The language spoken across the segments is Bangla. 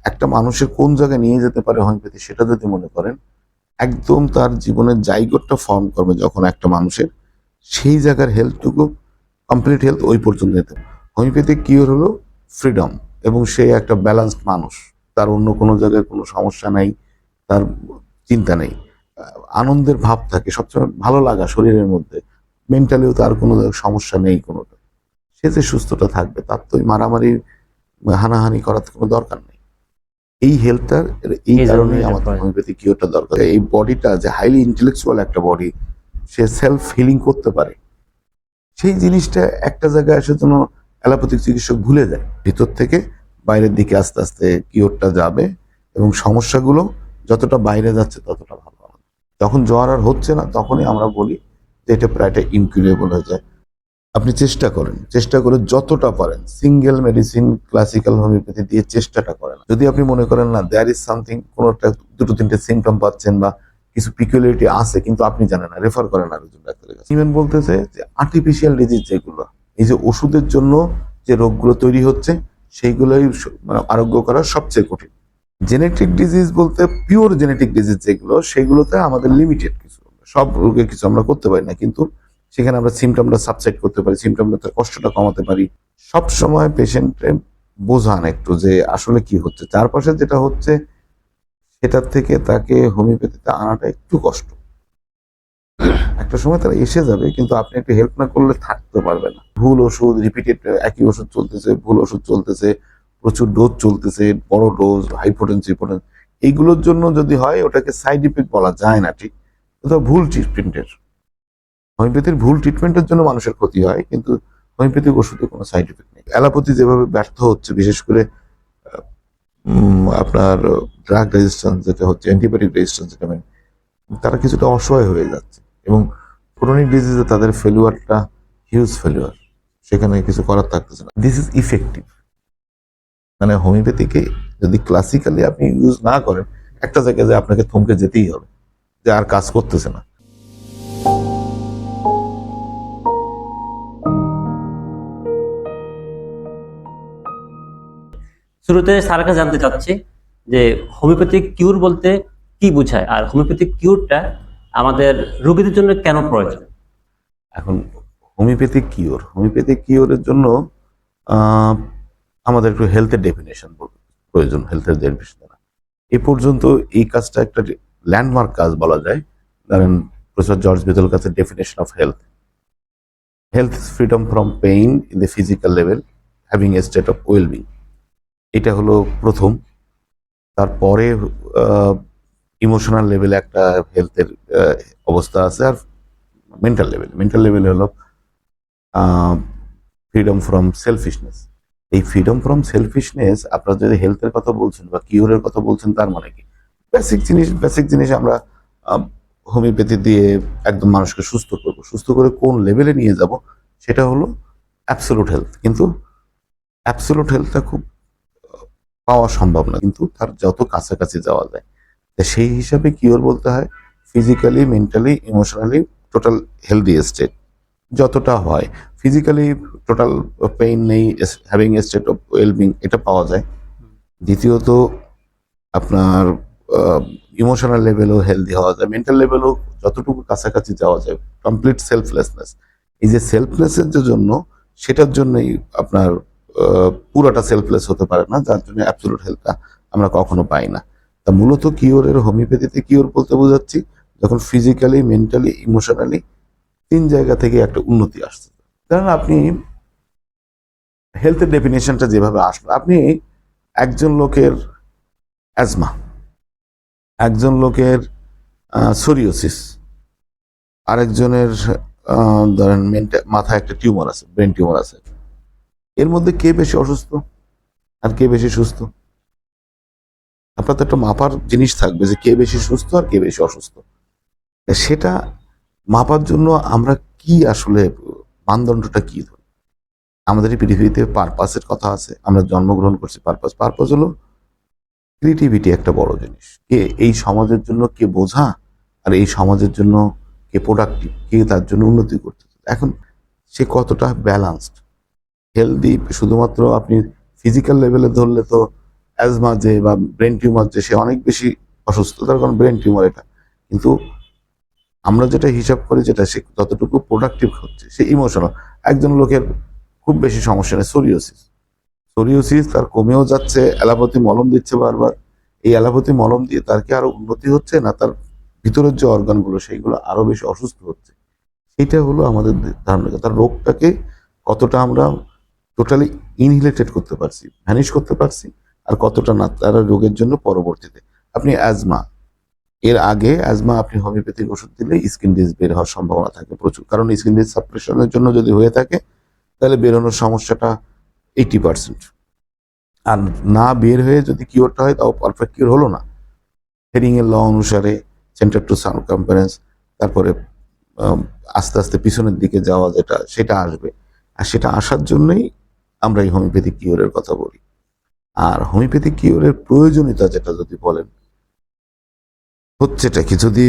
একটা মানুষের কোন জায়গায় নিয়ে যেতে পারে হোমিওপ্যাথি সেটা যদি মনে করেন, একদম তার জীবনের জাইগোটটা ফর্ম করবে যখন একটা মানুষের, সেই জায়গার হেলথটুকু কমপ্লিট হেলথ ওই পর্যন্ত যেতে। হোমিওপ্যাথিক কিওর হলো ফ্রিডম, এবং সে একটা ব্যালেন্সড মানুষ, তার অন্য কোনো জায়গায় কোনো সমস্যা নেই, তার চিন্তা নেই, আনন্দের ভাব থাকে, সবসময় ভালো লাগা শরীরের মধ্যে, মেন্টালিও তার কোনো সমস্যা নেই কোনোটা। সে যে সুস্থটা থাকবে, তার তো মারামারি হানাহানি করার কোনো দরকার নেই। এই হেলথটার এই কারণেই আমাদের হোমিওপ্যাথি কিওরটা দরকার। এই বডিটা যে হাইলি ইন্টেলেকচুয়াল একটা বডি, সে সেলফ হিলিং করতে পারে, সেই জিনিসটা একটা জায়গায় আসার জন্য অ্যালোপ্যাথিক চিকিৎসক ভুলে যায়। ভিতর থেকে বাইরের দিকে আস্তে আস্তে কিওরটা যাবে, এবং সমস্যাগুলো যতটা বাইরে যাচ্ছে ততটা ভালো হবে। যখন জ্বর আর হচ্ছে না, তখনই আমরা বলি যে এটা প্রায়টা ইনকিউরেবল হয়ে যায়। আপনি চেষ্টা করেন, চেষ্টা করে যতটা পারেন সিঙ্গেল মেডিসিন ক্লাসিক্যাল হোমিওপ্যাথি দিয়ে চেষ্টাটা করেন। যদি আপনি মনে করেন না দেয়ার ইজ সামথিং, কোনো একটা দুটো তিনটে সিমটম পাচ্ছেন বা কিছু পিকুলারিটি আছে কিন্তু আপনি জানেন না, রেফার করেন আরেকজন ডাক্তারের কাছে। ইভেন বলতেছে যে আর্টিফিশিয়াল ডিজিজ যেগুলো, এই যে ওষুধের জন্য যে রোগগুলো তৈরি হচ্ছে, সেইগুলোই আরোগ্য করা সবচেয়ে কঠিন। জেনেটিক ডিজিজ বলতে পিওর জেনেটিক ডিজিজ যেগুলো, সেগুলোতে আমাদের লিমিটেড কিছু, সব রোগে কিছু আমরা করতে পারি না, কিন্তু সেখানে আমরা সিমটমটা সাবসাইড করতে পারি, সিমটমটা কষ্টটা কমাতে পারি। সব সময় পেশেন্টে বোঝান একটু যে আসলে কি হচ্ছে, চারপাশে যেটা হচ্ছে সেটার থেকে তাকে হোমিওপ্যাথিতে আনাটা একটু কষ্ট। একটা সময় তারা এসে যাবে, কিন্তু আপনি একটু হেল্প না করলে থাকতে পারবে না। ভুল ওষুধ, রিপিটেড একই ওষুধ চলতেছে, ভুল ওষুধ চলতেছে, প্রচুর ডোজ চলতেছে, বড় ডোজ, হাইপোটেন্সি, এইগুলোর জন্য যদি হয় ওটাকে সাইড ইফেক্ট বলা যায় না ঠিক, ওটা ভুল ট্রিটমেন্টের। হোমিওপ্যাথির ভুল ট্রিটমেন্টের জন্য মানুষের ক্ষতি হয়, কিন্তু হোমিওপ্যাথিক ওষুধে কোনো সাইড ইফেক্ট নেই। অ্যালোপ্যাথি যেভাবে ব্যর্থ হচ্ছে, বিশেষ করে আপনার ড্রাগ রেজিস্ট্যান্স যেটা হচ্ছে, অ্যান্টিবায়োটিক রেজিস্ট্যান্স যেটা, তারা কিছুটা অসহায় হয়ে যাচ্ছে, এবং ক্রনিক ডিজিজে তাদের ফেলিওয়ারটা হিউজ ফেলিওয়ার, সেখানে কিছু করার থাকতেছে না। This is effective. মানে হোমিওপ্যাথিকে যদি ক্লাসিক্যালি আপনি ইউজ না করেন, একটা জায়গায় যে আপনাকে থমকে যেতেই হবে, যে আর কাজ করতেছে না। শুরুতে স্যারের কাছে জানতে চাচ্ছি যে হোমিওপ্যাথিক কিউর বলতে কি বোঝায়, আর হোমিওপ্যাথিক কিউরটা আমাদের রোগীদের জন্য কেন প্রয়োজন? এখন হোমিওপ্যাথিক কিওরের জন্য আমাদের একটু হেলথের ডেফিনেশন প্রয়োজন। হেলথের ডেফিনেশন না, এ পর্যন্ত এই কাজটা একটা ল্যান্ডমার্ক কাজ বলা যায়। ধরেন প্রফেসর জর্জ বিথল কাছে definition of health, health is freedom from pain in the physical level, having a state of wellbeing. এটা হলো প্রথম। তারপরে ইমোশনাল লেভেলে একটা হেলথের অবস্থা আছে, আর মেন্টাল লেভেল হলো ফ্রিডম ফ্রম সেলফিশনেস। এই ফ্রিডম ফ্রম সেলফিশনেস, আপনারা যদি হেলথের কথা বলছেন বা কিওরের কথা বলছেন, তার মানে কি? বেসিক জিনিস আমরা হোমিওপ্যাথি দিয়ে একদম মানুষকে সুস্থ করবো। সুস্থ করে কোন লেভেলে নিয়ে যাব, সেটা হলো অ্যাবসোলুট হেলথ। কিন্তু অ্যাবসোলুট হেলথটা খুব পাওয়া সম্ভব না, কিন্তু তার যত কাছাকাছি যাওয়া যায়, সেই হিসাবে কিওর বলতে হয় physically, mentally, emotionally total healthy state যতটা হয়। ফিজিক্যালি টোটাল পেইন নেই, having a state of wellbeing, এটা পাওয়া যায়। দ্বিতীয়ত আপনার ইমোশনাল লেভেলও হেলদি হওয়া যায়, মেন্টাল লেভেলও যতটুকু কাছাকাছি যাওয়া যায়, কমপ্লিট সেলফলেসনেস। এই যে সেলফলেসের যে জন্য, সেটার জন্যই আপনার পুরোটা সেলফলেস হতে পারে না, যার জন্য অ্যাবসলিউট হেলথটা আমরা কখনো পাই না। তা মূলত কিওরের, হোমিওপ্যাথিতে কিওর বলতে বোঝাচ্ছি যখন ফিজিক্যালি, মেন্টালি, ইমোশনালি তিন জায়গা থেকে একটা উন্নতি আসছে। কারণ আপনি হেলথের ডেফিনেশনটা যেভাবে আসলো, আপনি একজন লোকের অ্যাজমা, একজন লোকের সোরিওসিস, আরেকজনের ধরেন মাথায় একটা টিউমার আছে, ব্রেন টিউমার আছে, এর মধ্যে কে বেশি অসুস্থ আর কে বেশি সুস্থ? আপনার তো একটা মাপার জিনিস থাকবে যে কে বেশি সুস্থ আর কে বেশি অসুস্থ। সেটা মাপার জন্য আমরা কি আসলে মানদণ্ডটা কি ধরি? আমাদের এই পৃথিবীতে পারপাসের কথা আছে, আমরা জন্মগ্রহণ করছি পারপাস হলো ক্রিয়েটিভিটি, একটা বড় জিনিস। কে এই সমাজের জন্য কে বোঝা, আর এই সমাজের জন্য কে প্রোডাক্টিভ, কে তার জন্য উন্নতি করতে। এখন সে কতটা ব্যালান্সড, হেলদি। শুধুমাত্র আপনি ফিজিক্যাল লেভেলে ধরলে তো অ্যাজমা যে বা ব্রেন টিউমার যে সে অনেক বেশি অসুস্থ, তার কারণ ব্রেন টিউমার এটা। কিন্তু আমরা যেটা হিসাব করি যেটা সে যতটুকু প্রোডাক্টিভ হচ্ছে, সে ইমোশনাল। একজন লোকের খুব বেশি সমস্যা নেই, সোরিওসিস তার কমেও যাচ্ছে, অ্যালোপ্যাথি মলম দিচ্ছে বারবার, এই অ্যালোপ্যাথি মলম দিয়ে তার কি আরো উন্নতি হচ্ছে না তার ভিতরের যে অর্গানগুলো সেইগুলো আরো বেশি অসুস্থ হচ্ছে? এটা হলো আমাদের ধারণা। তার রোগটাকে কতটা আমরা টোটালি ইনহিলেটেড করতে পারছি, ভ্যানিশ করতে পারছি, আর কতটা না তারা রোগের জন্য পরবর্তীতে। আপনি অ্যাজমা, এর আগে অ্যাজমা আপনি হোমিওপ্যাথিক ওষুধ দিলে স্কিন ডিজিজ বের হওয়ার সম্ভাবনা থাকে প্রচুর, কারণ স্কিন ডিজিজ সাপ্রেশনের জন্য যদি হয়ে থাকে তাহলে বেরোনোর সমস্যাটা 80%। আর না বের হয়ে যদি কিওরটা হয় তাও পারফেক্ট কিওর হলো না। হেরিং এর ল অনুসারে সেন্টার টু সার্কামফারেন্স, তারপরে আস্তে আস্তে পিছনের দিকে যাওয়া, যেটা সেটা আসবে। আর সেটা আসার জন্যই আমরা এই হোমিওপ্যাথিক কিওরের কথা বলি। আর হোমিওপ্যাথিক কিওরের প্রয়োজনীয়তা যেটা যদি বলেন, হচ্ছেটা কি, যদি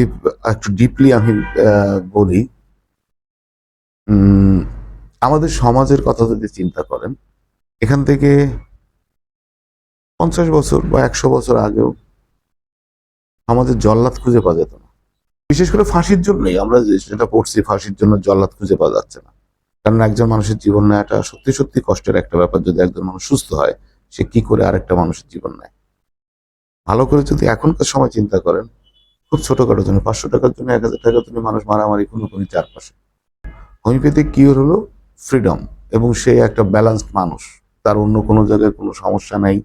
একটু ডিপলি আমি বলি, আমাদের সমাজের কথা যদি চিন্তা করেন, এখান থেকে 50 বছর বা 100 বছর আগেও আমাদের জল্লাদ খুঁজে পাওয়া যেত না। বিশেষ করে ফাঁসির জন্যই আমরা যেটা পড়ছি, ফাঁসির জন্য জল্লাদ খুঁজে পাওয়া যাচ্ছে না। কারণ একজন মানুষের জীবন নেওয়াটা সত্যি সত্যি কষ্টের একটা ব্যাপার। যদি একজন মানুষ সুস্থ হয়, সে কি করে আরেকটা মানুষের জীবন নেয়? ভালো করে যদি এখনকার সময় চিন্তা করেন, খুব ছোটখাটো জন্য 500 টাকার জন্য 1000 টাকার জন্য মানুষ মারামারি কোনো চারপাশে। হোমিওপ্যাথিক কিওর হলো ফ্রিডম, এবং সে একটা ব্যালেন্সড মানুষ, তার অন্য কোনো জায়গায় কোনো সমস্যা নেই,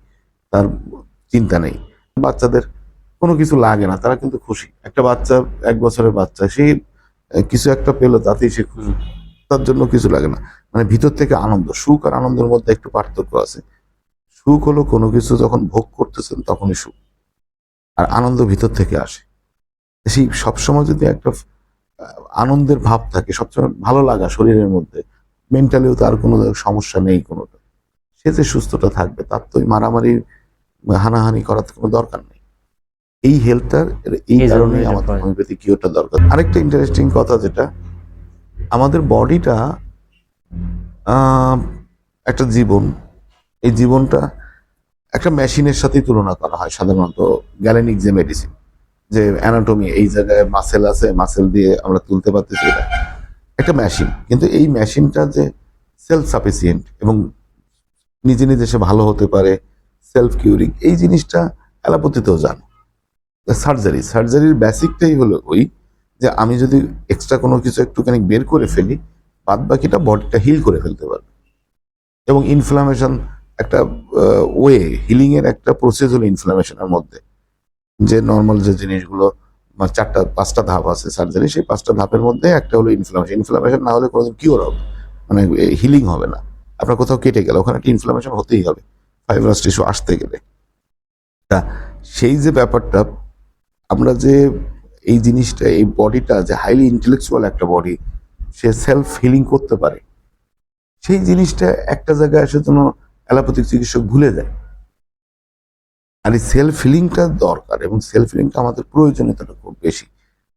তার চিন্তা নেই। বাচ্চাদের কোনো কিছু লাগে না, তারা কিন্তু খুশি। একটা বাচ্চা, 1 বছরের বাচ্চা, সে কিছু একটা পেলো তাতেই সে খুশি, তার জন্য কিছু লাগে না। মানে ভিতর থেকে আনন্দ, সুখ আর আনন্দের মধ্যে একটু পার্থক্য আছে। সুখ হলো কোনো কিছু যখন ভোগ করতেছেন তখনই সুখ, আর আনন্দ ভিতর থেকে আসে। সেই সবসময় যদি একটা আনন্দের ভাব থাকে, সবসময় ভালো লাগা শরীরের মধ্যে, মেন্টালিও তার কোনো সমস্যা নেই কোনোটা, সে যে সুস্থটা থাকবে, তার তো ওই মারামারি হানাহানি করার কোনো দরকার নেই। এই হেলথটার এই কারণেই আমাদের হোমিওপ্যাথিক কিওরটা দরকার। আরেকটা ইন্টারেস্টিং কথা, যেটা আমাদের বডিটা একটা জীবন, এই জীবনটা একটা মেশিনের সাথেই তুলনা করা হয় সাধারণত। গ্যালেনিক যে মেডিসিন, যে অ্যানাটমি, এই জায়গায় মাসেল আছে, মাসেল দিয়ে আমরা তুলতে পারতেছি, এটা একটা মেশিন। কিন্তু এই মেশিনটা যে সেলফ সাফিসিয়েন্ট এবং নিজে নিজে সে ভালো হতে পারে, সেলফ কিউরিং, এই জিনিসটা অ্যালোপ্যাথিতেও জানো। সার্জারির বেসিকটাই হলো ওই, যে আমি যদি এক্সট্রা কোনো কিছু একটুখানি বের করে ফেলি, বাদ বাকিটা বডিটা হিল করে ফেলতে পারবে। এবং ইনফ্লামেশন একটা ওয়ে, হিলিং এর একটা প্রসেস হলো ইনফ্লামেশনের মধ্যে, যে নর্মাল যে জিনিসগুলো 4-5টা ধাপ আছে সার্জারি, সেই 5টা ধাপের মধ্যে একটা হলো ইনফ্লামেশন। ইনফ্লামেশন না হলে কোনোদিন কিওর হবে, মানে হিলিং হবে না। আপনার কোথাও কেটে গেল, ওখানে একটা ইনফ্লামেশন হতেই হবে ফাইব্রাস টিস্যু আসতে গেলে। তা সেই যে ব্যাপারটা, আমরা যে এই জিনিসটা, এই বডিটা যে হাইলি ইন্টেলেকচুয়াল একটা বডি, সে সেলফ হিলিং করতে পারে, সেই জিনিসটা একটা জায়গায় আসার জন্য অ্যালোপ্যাথিক চিকিৎসক ভুলে যায়। আর এই সেলফ হিলিংটা দরকার, এবং সেলফ হিলিংটা আমাদের প্রয়োজনীয়তাটা খুব বেশি।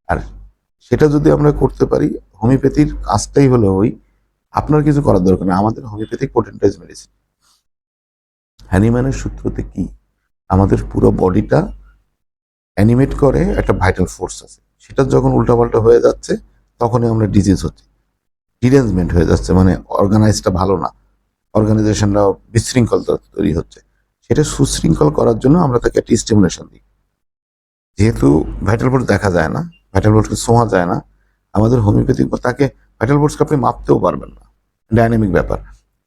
আর সেটা যদি আমরা করতে পারি, হোমিওপ্যাথির কাজটাই হলো ওই, আপনার কিছু করার দরকার নেই। আমাদের হোমিওপ্যাথিক পোটেন্টাইজ মেডিসিন, হ্যানিম্যানের সূত্রতে কি, আমাদের পুরো বডিটা অ্যানিমেট করে একটা ভাইটাল ফোর্স আছে, সেটা যখন উল্টাপাল্টা হয়ে যাচ্ছে তখনই আমরা ডিজিজ হচ্ছে, ডিরেঞ্জমেন্ট হয়ে যাচ্ছে, মানে অর্গানাইজটা ভালো না, অর্গানাইজেশনটা বিশৃঙ্খল তৈরি হচ্ছে। সেটা সুশৃঙ্খল করার জন্য আমরা তাকে একটা স্টিমুলেশন দিই। যেহেতু ভাইটাল ফোর্স দেখা যায় না, ভাইটাল ফোর্সকে ছোঁয়া যায় না, আমাদের হোমিওপ্যাথিক তাকে ভাইটাল ফোর্সকে আপনি মাপতেও পারবেন না, ডাইনামিক ব্যাপার।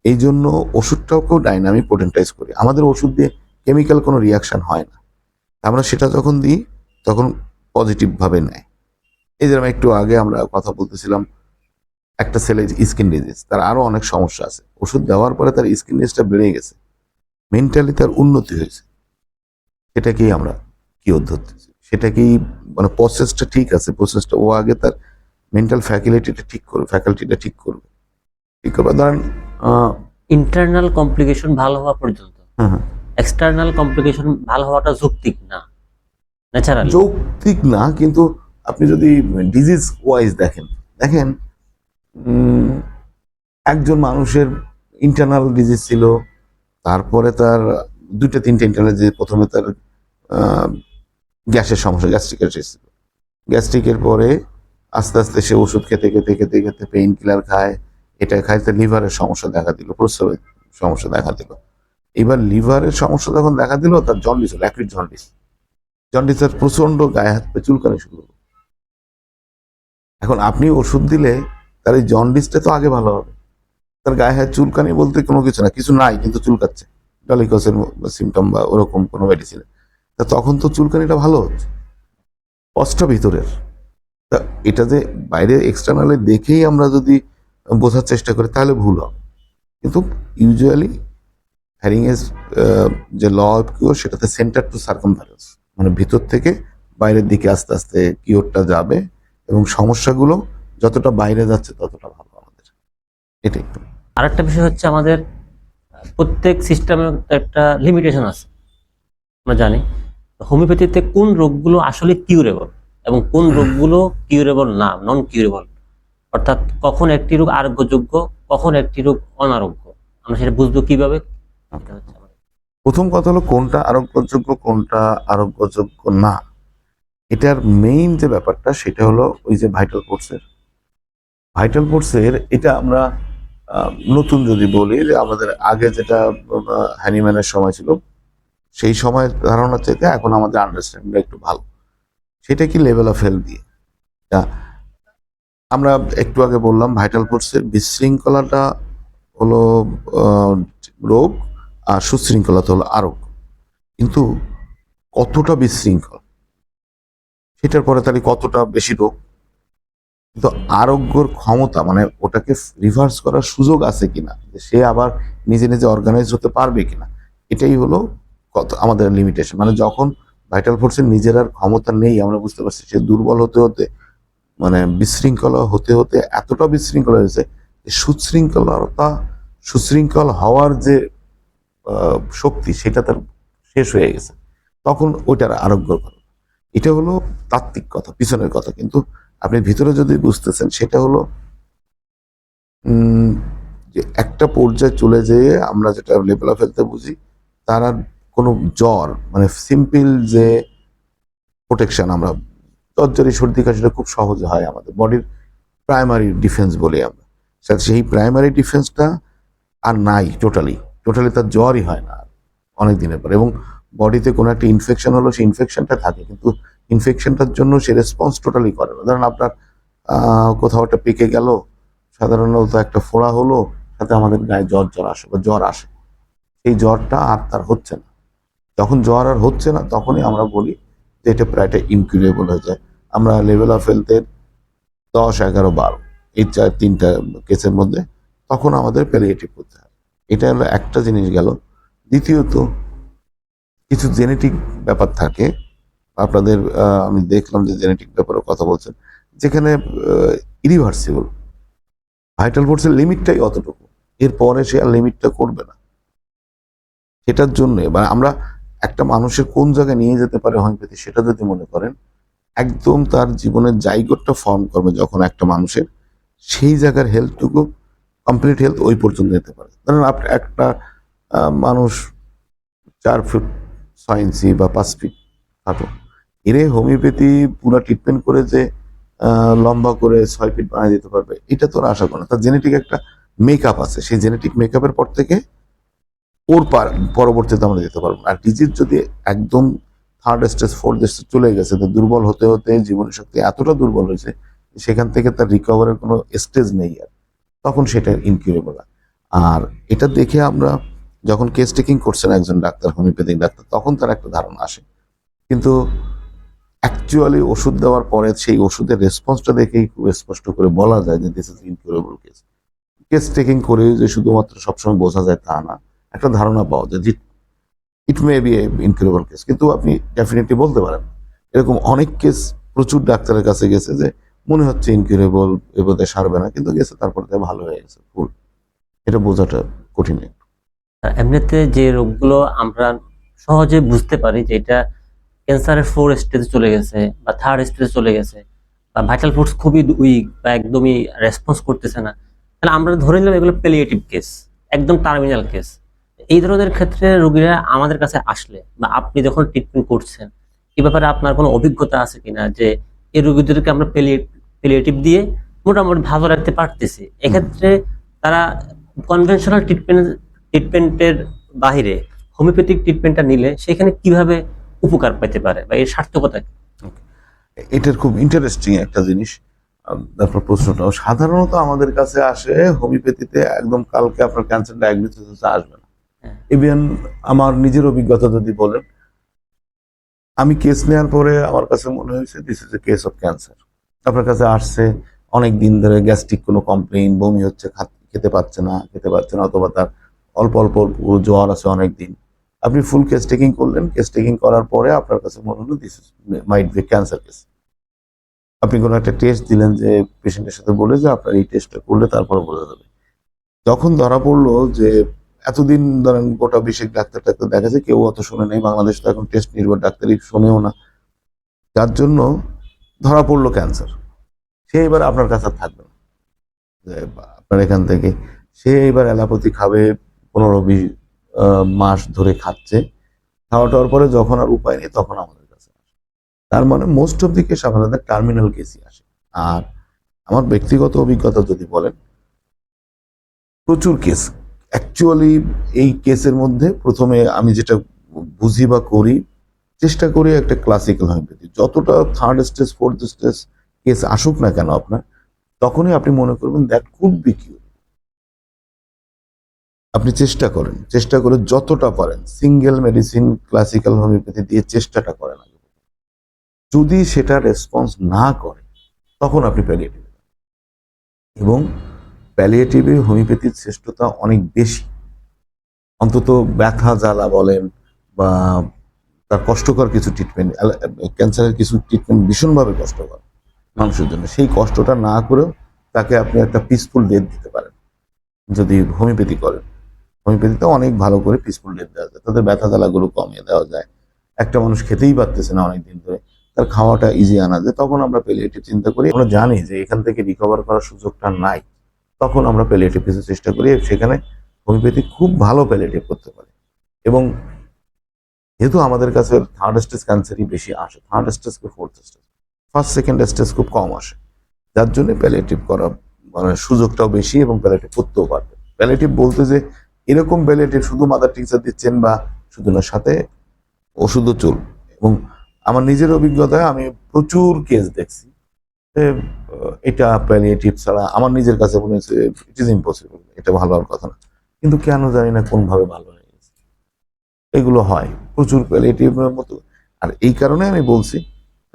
এই জন্য ওষুধটাকেও ডাইনামিক পোটেন্টাইজ করি। আমাদের ওষুধ দিয়ে কেমিক্যাল কোনো রিয়াকশন হয় না, আমরা সেটা যখন দিই তখন পজিটিভভাবে নেয়। এই যেরকম একটু আগে আমরা কথা বলতেছিলাম, একটা ছেলে স্কিন ডিজিজ, তার আরো অনেক সমস্যা আছে, ওষুধ দেওয়ার পরে তার স্কিন ডিজিজটা বেড়ে গেছে, মেন্টালি তার উন্নতি হয়েছে, সেটাকেই আমরা কিওর ধরতেছি। সেটাকেই মানে প্রসেসটা ঠিক আছে, প্রসেসটা ও আগে তার মেন্টাল ফ্যাকাল্টিটা ঠিক করবে। ধরেন ইন্টারনাল কমপ্লিকেশন ভালো হওয়া পর্যন্ত, এক্সটার্নাল কমপ্লিকেশন ভালো হওয়াটা যৌক্তিক না, ন্যাচারাল যৌক্তিক না। কিন্তু আপনি যদি ডিজিজ ওয়াইজ দেখেন, একজন মানুষের ইন্টারনাল ডিজিজ ছিল, তারপরে তার দুইটা তিনটা ইন্টারনাল, যে প্রথমে তার গ্যাসের সমস্যা, গ্যাস্ট্রিকের পরে আস্তে আস্তে সে ওষুধ খেতে খেতে খেতে খেতে পেইন কিলার খায়, এটা খায়, তার লিভারের সমস্যা দেখা দিল, প্রস্রাবের সমস্যা দেখা দিল। এবার লিভারের সমস্যা যখন দেখা দিল, তার জন্ডিস হলো, অ্যাকুইট জন্ডিসের প্রচন্ড গায়ে হাত পে চুলকানি শুরু হলো। এখন আপনি ওষুধ দিলে তার এই জন্ডিসটা তো আগে ভালো হবে, তার গায়ে হাত চুলকানি বলতে কোনো কিছু না, কিছু নাই কিন্তু চুলকাচ্ছে, ডলিকসের সিমটম বা ওরকম কোনো মেডিসিনে, তা তখন তো চুলকানিটা ভালো হচ্ছে, কষ্ট ভিতরের। তা এটা যে বাইরে এক্সটার্নালি দেখেই আমরা যদি বোঝার চেষ্টা করি তাহলে ভুল হবে। কিন্তু ইউজুয়ালি হ্যারিংয়ের যে ল অফ কিওর, সেটাতে সেন্টার টু সার্কামফারেন্স, মানে ভিতর থেকে বাইরের দিকে আস্তে আস্তে কিওরটা যাবে, এবং সমস্যাগুলো যতটা বাইরে যাচ্ছে ততটা ভালো আমাদের, এটাই। আরেকটা বিষয় হচ্ছে আমাদের প্রত্যেক সিস্টেমের একটা লিমিটেশন আছে। আমরা জানি হোমিওপ্যাথিতে কোন রোগগুলো আসলে কিউরেবল এবং কোন রোগগুলো কিউরেবল না, নন কিউরেবল, অর্থাৎ কখন একটি রোগ আরোগ্যযোগ্য, কখন একটি রোগ অনারোগ্য, আমরা সেটা বুঝবো কিভাবে? এটা হচ্ছে আমাদের প্রথম কথা হলো কোনটা আরোগ্যযোগ্য কোনটা আরোগ্যযোগ্য না, এটার মেইন যে ব্যাপারটা সেটা হলো ওই যে ভাইটাল ফোর্সের এটা আমরা নতুন যদি বলি যে আমাদের আগে যেটা হ্যানিম্যানের সময় ছিল, সেই সময় ধারণা চাইতে এখন আমাদের আন্ডারস্ট্যান্ডিং একটু ভালো। সেটা কি লেভেল অফ হেলথ দিয়ে, আমরা একটু আগে বললাম ভাইটাল ফোর্সের বিশৃঙ্খলাটা হলো রোগ, আর সুশৃঙ্খলাটা হলো আরোগ্য। কিন্তু কতটা বিশৃঙ্খল, সেটার পরে তাহলে কতটা বেশি রোগ। কিন্তু আরোগ্যর ক্ষমতা, মানে ওটাকে রিভার্স করার সুযোগ আছে কিনা, সে আবার নিজে নিজে অর্গানাইজ হতে পারবে কিনা, এটাই হলো কত আমাদের লিমিটেশন। মানে যখন ভাইটাল ফোর্সের নিজের আর ক্ষমতা নেই, আমরা বুঝতে পারছি সে দুর্বল হতে হতে, মানে বিশৃঙ্খলা হতে হতে এতটা বিশৃঙ্খলা হয়েছে যে সুশৃঙ্খল হওয়ার যে শক্তি, সেটা তার শেষ হয়ে গেছে, তখন ওইটার আরোগ্য কথা। এটা হলো তাত্ত্বিক কথা, পিছনের কথা। কিন্তু আপনি ভিতরে যদি বুঝতেছেন, সেটা হলো যে একটা পর্যায়ে চলে যেয়ে আমরা যেটা লেভেল অফ হেলথে বুঝি, তার আর কোনো জ্বর, মানে সিম্পল যে প্রোটেকশন, আমরা জ্বর সর্দি কাশিটা খুব সহজে হয়, আমাদের বডির প্রাইমারি ডিফেন্স বলি আমরা, সেই প্রাইমারি ডিফেন্সটা আর নাই, টোটালি তার জ্বরই হয় না অনেক দিনের পর। এবং বডিতে কোনো একটা ইনফেকশন হলো, সেই ইনফেকশনটা থাকে, কিন্তু ইনফেকশনটার জন্য সে রেসপন্স টোটালি করে না। ধরেন আপনার কোথাও একটা পেকে গেল, সাধারণত একটা ফোড়া হলো, সাথে আমাদের গায়ে জ্বর আসে বা জ্বর আসে, সেই জ্বরটা আর তার হচ্ছে না। যখন জ্বর আর হচ্ছে না, তখনই আমরা বলি যে এটা প্রায়টা ইনকিউরেবল হয়ে যায়। আমরা লেভেল অফ হেলথের 10, 11, 12 এই তিনটা কেসের মধ্যে তখন আমাদের প্যালিয়েটিভ করতে হয়। এটা হলো একটা জিনিস গেল। দ্বিতীয়ত, কিছু জেনেটিক ব্যাপার থাকে আপনাদের, আমি দেখলাম যে জেনেটিক ব্যাপারে কথা বলছেন, যেখানে ইরিভার্সিবল ভাইটাল ফোর্সের লিমিটটাই অতটুকু, এরপরে সে আর লিমিটটা করবে না। সেটার জন্য মানে আমরা একটা মানুষের কোন জায়গায় নিয়ে যেতে পারে হোমিওপ্যাথি, সেটা যদি মনে করেন, একদম তার জীবনের জায়গোটা ফর্ম করবে যখন একটা মানুষের, সেই জায়গার হেলথটুকু কমপ্লিট হেলথ ওই পর্যন্ত যেতে পারে। ধরেন আপনি একটা মানুষ 4 ফুট 6 ইঞ্চি বা 5 ফিট হাঁটো, এরে হোমিওপ্যাথি পুরো ট্রিটমেন্ট করে যে লম্বা করে 6 ফিট বানিয়ে দিতে পারবে, এটা তো আশা করে না। তার জেনেটিক একটা মেকআপ আছে, সেই জেনেটিক মেকআপের পর থেকে ওর পরবর্তীতে আমরা যেতে পারবো। আর ডিজিজ যদি একদম 3rd স্টেজ 4th স্টেজ চলে গেছে, তো দুর্বল হতে হতে জীবনী শক্তি এতটা দুর্বল হয়েছে, সেখান থেকে তার রিকভারের কোনো স্টেজ নেই আর, তখন সেটা ইনকিউরেবল। আর এটা দেখে আমরা যখন কেস টেকিং করছেন একজন ডাক্তার, হোমিওপ্যাথিক ডাক্তার, তখন তার একটা ধারণা আসে। কিন্তু অ্যাকচুয়ালি ওষুধ দেওয়ার পরে সেই ওষুধের রেসপন্সটা দেখেই খুব স্পষ্ট করে বলা যায় যে this is incurable case. Case taking করে যে শুধুমাত্র সবসময় বোঝা যায় তা না, একটা ধারণা পাওয়া যায় যে it may be a incurable case, কিন্তু আপনি ডেফিনেটলি বলতে পারেন। এরকম অনেক কেস প্রচুর ডাক্তারের কাছে গেছে যে মনে হচ্ছে ইনকিউরেবল, এবারে সারবে না, কিন্তু গেছে তারপরে ভালো হয়ে গেছে ফুল। এটা বোঝাটা কঠিন। এমনিতে যে রোগগুলো আমরা সহজে বুঝতে পারি যে এটা ক্যান্সারের 4th স্টেজে চলে গেছে বা 3rd স্টেজে চলে গেছে, বা ভাইটাল ফোর্স খুবই উইক বা একদমই রেসপন্স করতেছে না, তাহলে আমরা ধরে নিলাম এগুলো প্যালিয়েটিভ কেস, একদম টার্মিনাল কেস। এই ধরনের ক্ষেত্রে রোগীরা আমাদের কাছে আসলে বা আপনি যখন ট্রিটমেন্ট করছেন, এই ব্যাপারে আপনার কোনো অভিজ্ঞতা আছে কিনা যে এই রোগীদেরকে আমরা পেলিয়েটিভ দিয়ে মোটামুটি ভালো রাখতে পারতেছি, এক্ষেত্রে তারা কনভেনশনাল ট্রিটমেন্টের বাহিরে হোমিওপ্যাথিক ট্রিটমেন্টটা নিলে সেখানে কিভাবে উপকার পেতে পারে বা এর সার্থকতা কি? এটার খুব ইন্টারেস্টিং একটা জিনিস। তারপর প্রশ্নটা সাধারণত আমাদের কাছে আসে হোমিওপ্যাথিতে একদম কালকে আপনার ক্যান্সার ডায়াগনোসিস হচ্ছে আসবে না। হ্যাঁ। ইভেন আমার নিজের অভিজ্ঞতা যদি বলেন, আমি কেস নেওয়ার পরে আমার কাছে মনে হয়েছে this is a case of cancer. আপনার কাছে আসছে অনেক দিন ধরে গ্যাস্ট্রিক কোনো কমপ্লেইন, বমি হচ্ছে, খেতে পাচ্ছে না, অথবা তার অল্প অল্প অল্প জ্বর আছে অনেক দিন। আপনি ফুল কেস টেকিং করলেন, কেস টেকিং করার পরে আপনার কাছে মনে হলো this is might be cancer case. আপনি কোনো একটা টেস্ট দিলেন যে পেশেন্টের সাথে বলে যে আপনার এই টেস্টটা করলে তারপরে বোঝা যাবে। যখন ধরা পড়লো যে এতদিন ধরেন গোটা বিশেষ ডাক্তার টাক্তার দেখা যায় কেউ অত শোনে নেই, বাংলাদেশ তো এখন টেস্ট নির্ভর, ডাক্তারই শোনেও না, যার জন্য ধরা পড়লো ক্যান্সার। সে এবার আপনার কাছে আর থাকবে না, যে আপনার এখান থেকে সে এবার অ্যালোপ্যাথি খাবে 15-20 মাস ধরে খাচ্ছে। খাওয়াটার পরে যখন আর উপায় নেই তখন আমাদের কাছে আসে। তার মানে মোস্ট অফ দি কেস আমাদের টার্মিনাল কেসই আসে। আর আমার ব্যক্তিগত অভিজ্ঞতা যদি বলেন, প্রচুর কেস অ্যাকচুয়ালি এই কেসের মধ্যে প্রথমে আমি যেটা বুঝি বা করি, চেষ্টা করি একটা ক্লাসিক্যাল হোমিওপ্যাথি। যতটা third stage fourth stage case আসুক না কেন আপনার, তখনই আপনি মনে করবেন দ্যাট কুড বি কিউর। আপনি চেষ্টা করে যতটা পারেন সিঙ্গেল মেডিসিন ক্লাসিক্যাল হোমিওপ্যাথি দিয়ে চেষ্টাটা করেন। যদি সেটা রেসপন্স না করে তখন আপনি প্যালিয়েটিভ, এবং প্যালিয়েটিভে হোমিওপ্যাথির শ্রেষ্ঠতা অনেক বেশি। অন্তত ব্যথা জ্বালা বলেন বা তার কষ্টকর কিছু ট্রিটমেন্ট, ক্যান্সারের কিছু ট্রিটমেন্ট ভীষণভাবে কষ্টকর মানুষের জন্য, সেই কষ্টটা না করেও তাকে আপনি একটা পিসফুল ডেথ দিতে পারেন যদি হোমিওপ্যাথি করেন। হোমিওপ্যাথিতে অনেক ভালো করে পিসফুল ডেথ দেওয়া যায়, তাদের ব্যথা জ্বালাগুলো কমিয়ে দেওয়া যায়। একটা মানুষ খেতেই পারতেছে না অনেকদিন ধরে, তার খাওয়াটা ইজি আনা যায়, তখন আমরা প্যালিয়েটিভ চিন্তা করি। আমরা জানি যে এখান থেকে রিকভার করার সুযোগটা নাই, তখন আমরা প্যালিয়েটিভ কিছু চেষ্টা করি। সেখানে হোমিওপ্যাথি খুব ভালো প্যালিয়েটিভ করতে পারে। এবং যেহেতু আমাদের কাছে থার্ড স্টেজ ক্যান্সারই বেশি আসে, থার্ড স্টেজ কে fourth stage, first second stage খুব কম আসে, যার জন্য প্যালিয়েটিভ করা মানে সুযোগটাও বেশি এবং প্যালিয়েটিভ করতেও পারবে। প্যালিয়েটিভ বলতে যে এরকম প্যালিয়েটিভ শুধু মাদার টিংচার দিচ্ছেন বা শুধু না, সাথে ওষুধও চলবে। এবং আমার নিজের অভিজ্ঞতায় আমি প্রচুর কেস দেখছি যে এটা প্যালিয়েটিভ ছাড়া আমার নিজের কাছে মনে হচ্ছে ইট ইজ ইম্পসিবল, এটা ভালো হওয়ার কথা না, কিন্তু কেন জানি না কোন ভাবে ভালো হয়ে গেছে। এগুলো হয় প্রচুর প্যালিয়েটিভের মতো। আর এই কারণে আমি বলছি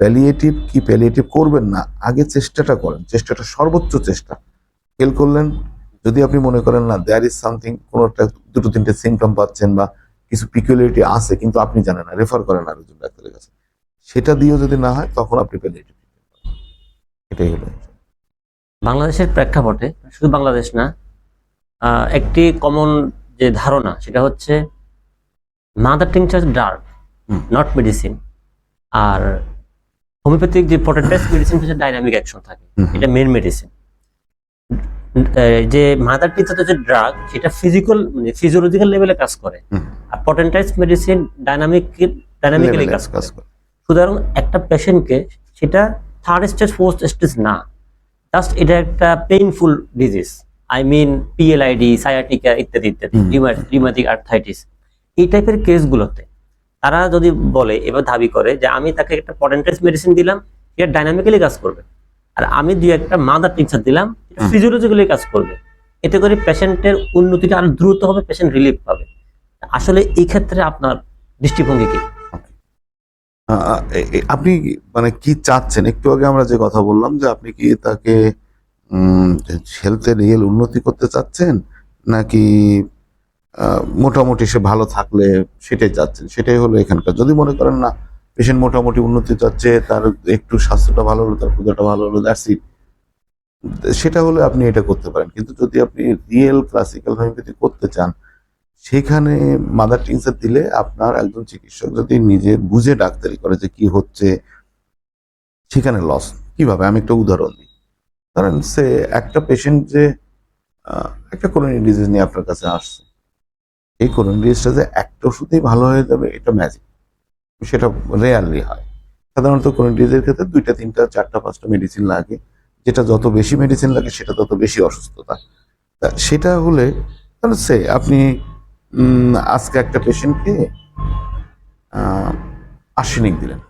প্যালিয়েটিভ করবেন না, আগে চেষ্টাটা করেন, চেষ্টাটা সর্বোচ্চ চেষ্টা। ফেল করলেন, যদি আপনি মনে করেন না দেয়ার ইজ সামথিং, কোনো একটা দুটো তিনটে সিমটম পাচ্ছেন বা কিছু পিকুলারিটি আছে কিন্তু আপনি জানেন না, রেফার করেন আরেকজন ডাক্তারের কাছে, সেটা দিয়েও যদি না হয় তখন আপনি প্যালিয়েটিভ। এটাই হলো। বাংলাদেশের প্রেক্ষাপটে, শুধু বাংলাদেশ না, একটি কমন যে ধারণা সেটা হচ্ছে mother tincture drug, not medicine. আর হোমিওপ্যাথিক যে পটেন্টাইজ মেডিসিন হচ্ছে ডাইনামিক অ্যাকশন থাকে, এটা মেন মেডিসিন। যে মাদার টিংচার যে ড্রাগ সেটা ফিজিওলজিক্যাল লেভেলে কাজ করে, আর পটেন্টাইজ মেডিসিন ডাইনামিক্যালি কাজ করে। সুতরাং একটা পেশেন্টকে সেটা থার্ড স্টেজ ফোর্থ স্টেজ না, জাস্ট এটা একটা painful disease, I mean PLID, sciatica ইত্যাদি ইত্যাদি, রিউমাটিক আর্থ্রাইটিস, এই টাইপের কেসগুলোতে তারা যদি বলে এবার দাবি করে যে আমি তাকে একটা পটেন্টাইজ মেডিসিন দিলাম, এটা ডাইনামিক্যালি কাজ করবে, আর আমি দুই একটা মাদার টিংচার দিলাম, এটা ফিজিওলজিক্যালি কাজ করবে, এতে করে পেশেন্টের উন্নতিটা আরো দ্রুত হবে, পেশেন্ট রিলিফ পাবে। আসলে এই ক্ষেত্রে আপনার দৃষ্টিভঙ্গি কি? আপনি মানে কি চাচ্ছেন? একটু আগে আমরা যে কথা বললাম যে আপনি কি তাকে হেলথে রিয়েল উন্নতি করতে চাচ্ছেন, নাকি মোটামুটি সে ভালো থাকলে সেটাই চাচ্ছেন? সেটাই হলো এখানকার। যদি মনে করেন না পেশেন্ট মোটামুটি উন্নতি চাচ্ছে, তার একটু স্বাস্থ্যটা ভালো হলো, তার ক্ষুধাটা ভালো হলো, দ্যাটস ইট, সেটা হলে আপনি এটা করতে পারেন। কিন্তু যদি আপনি রিয়েল ক্লাসিক্যাল হোমিওপ্যাথি করতে চান, সেখানে মাদার টিংচার দিলে আপনার একজন চিকিৎসক যদি নিজে বুঝে ডাক্তারি করে যে কি হচ্ছে, সেখানে লস। কিভাবে? আমি একটা উদাহরণ দিই। ধরেন সে একটা পেশেন্ট যে একটা ক্রনিক ডিজিজ নিয়ে আপনার কাছে আসছে, এই করোনারি ডিজিজটা যে একটা ওষুধেই ভালো হয়ে যাবে এটা ম্যাজিক, সেটা রেয়ারলি হয়। সাধারণত করোনারি ডিজিজের ক্ষেত্রে 2টা 3টা 4টা 5টা মেডিসিন লাগে, যেটা যত বেশি মেডিসিন লাগে সেটা তত বেশি অসুস্থতা। তা সেটা হলে তাহলে আপনি আজকে একটা পেশেন্টকে আর্সেনিক দিলেন,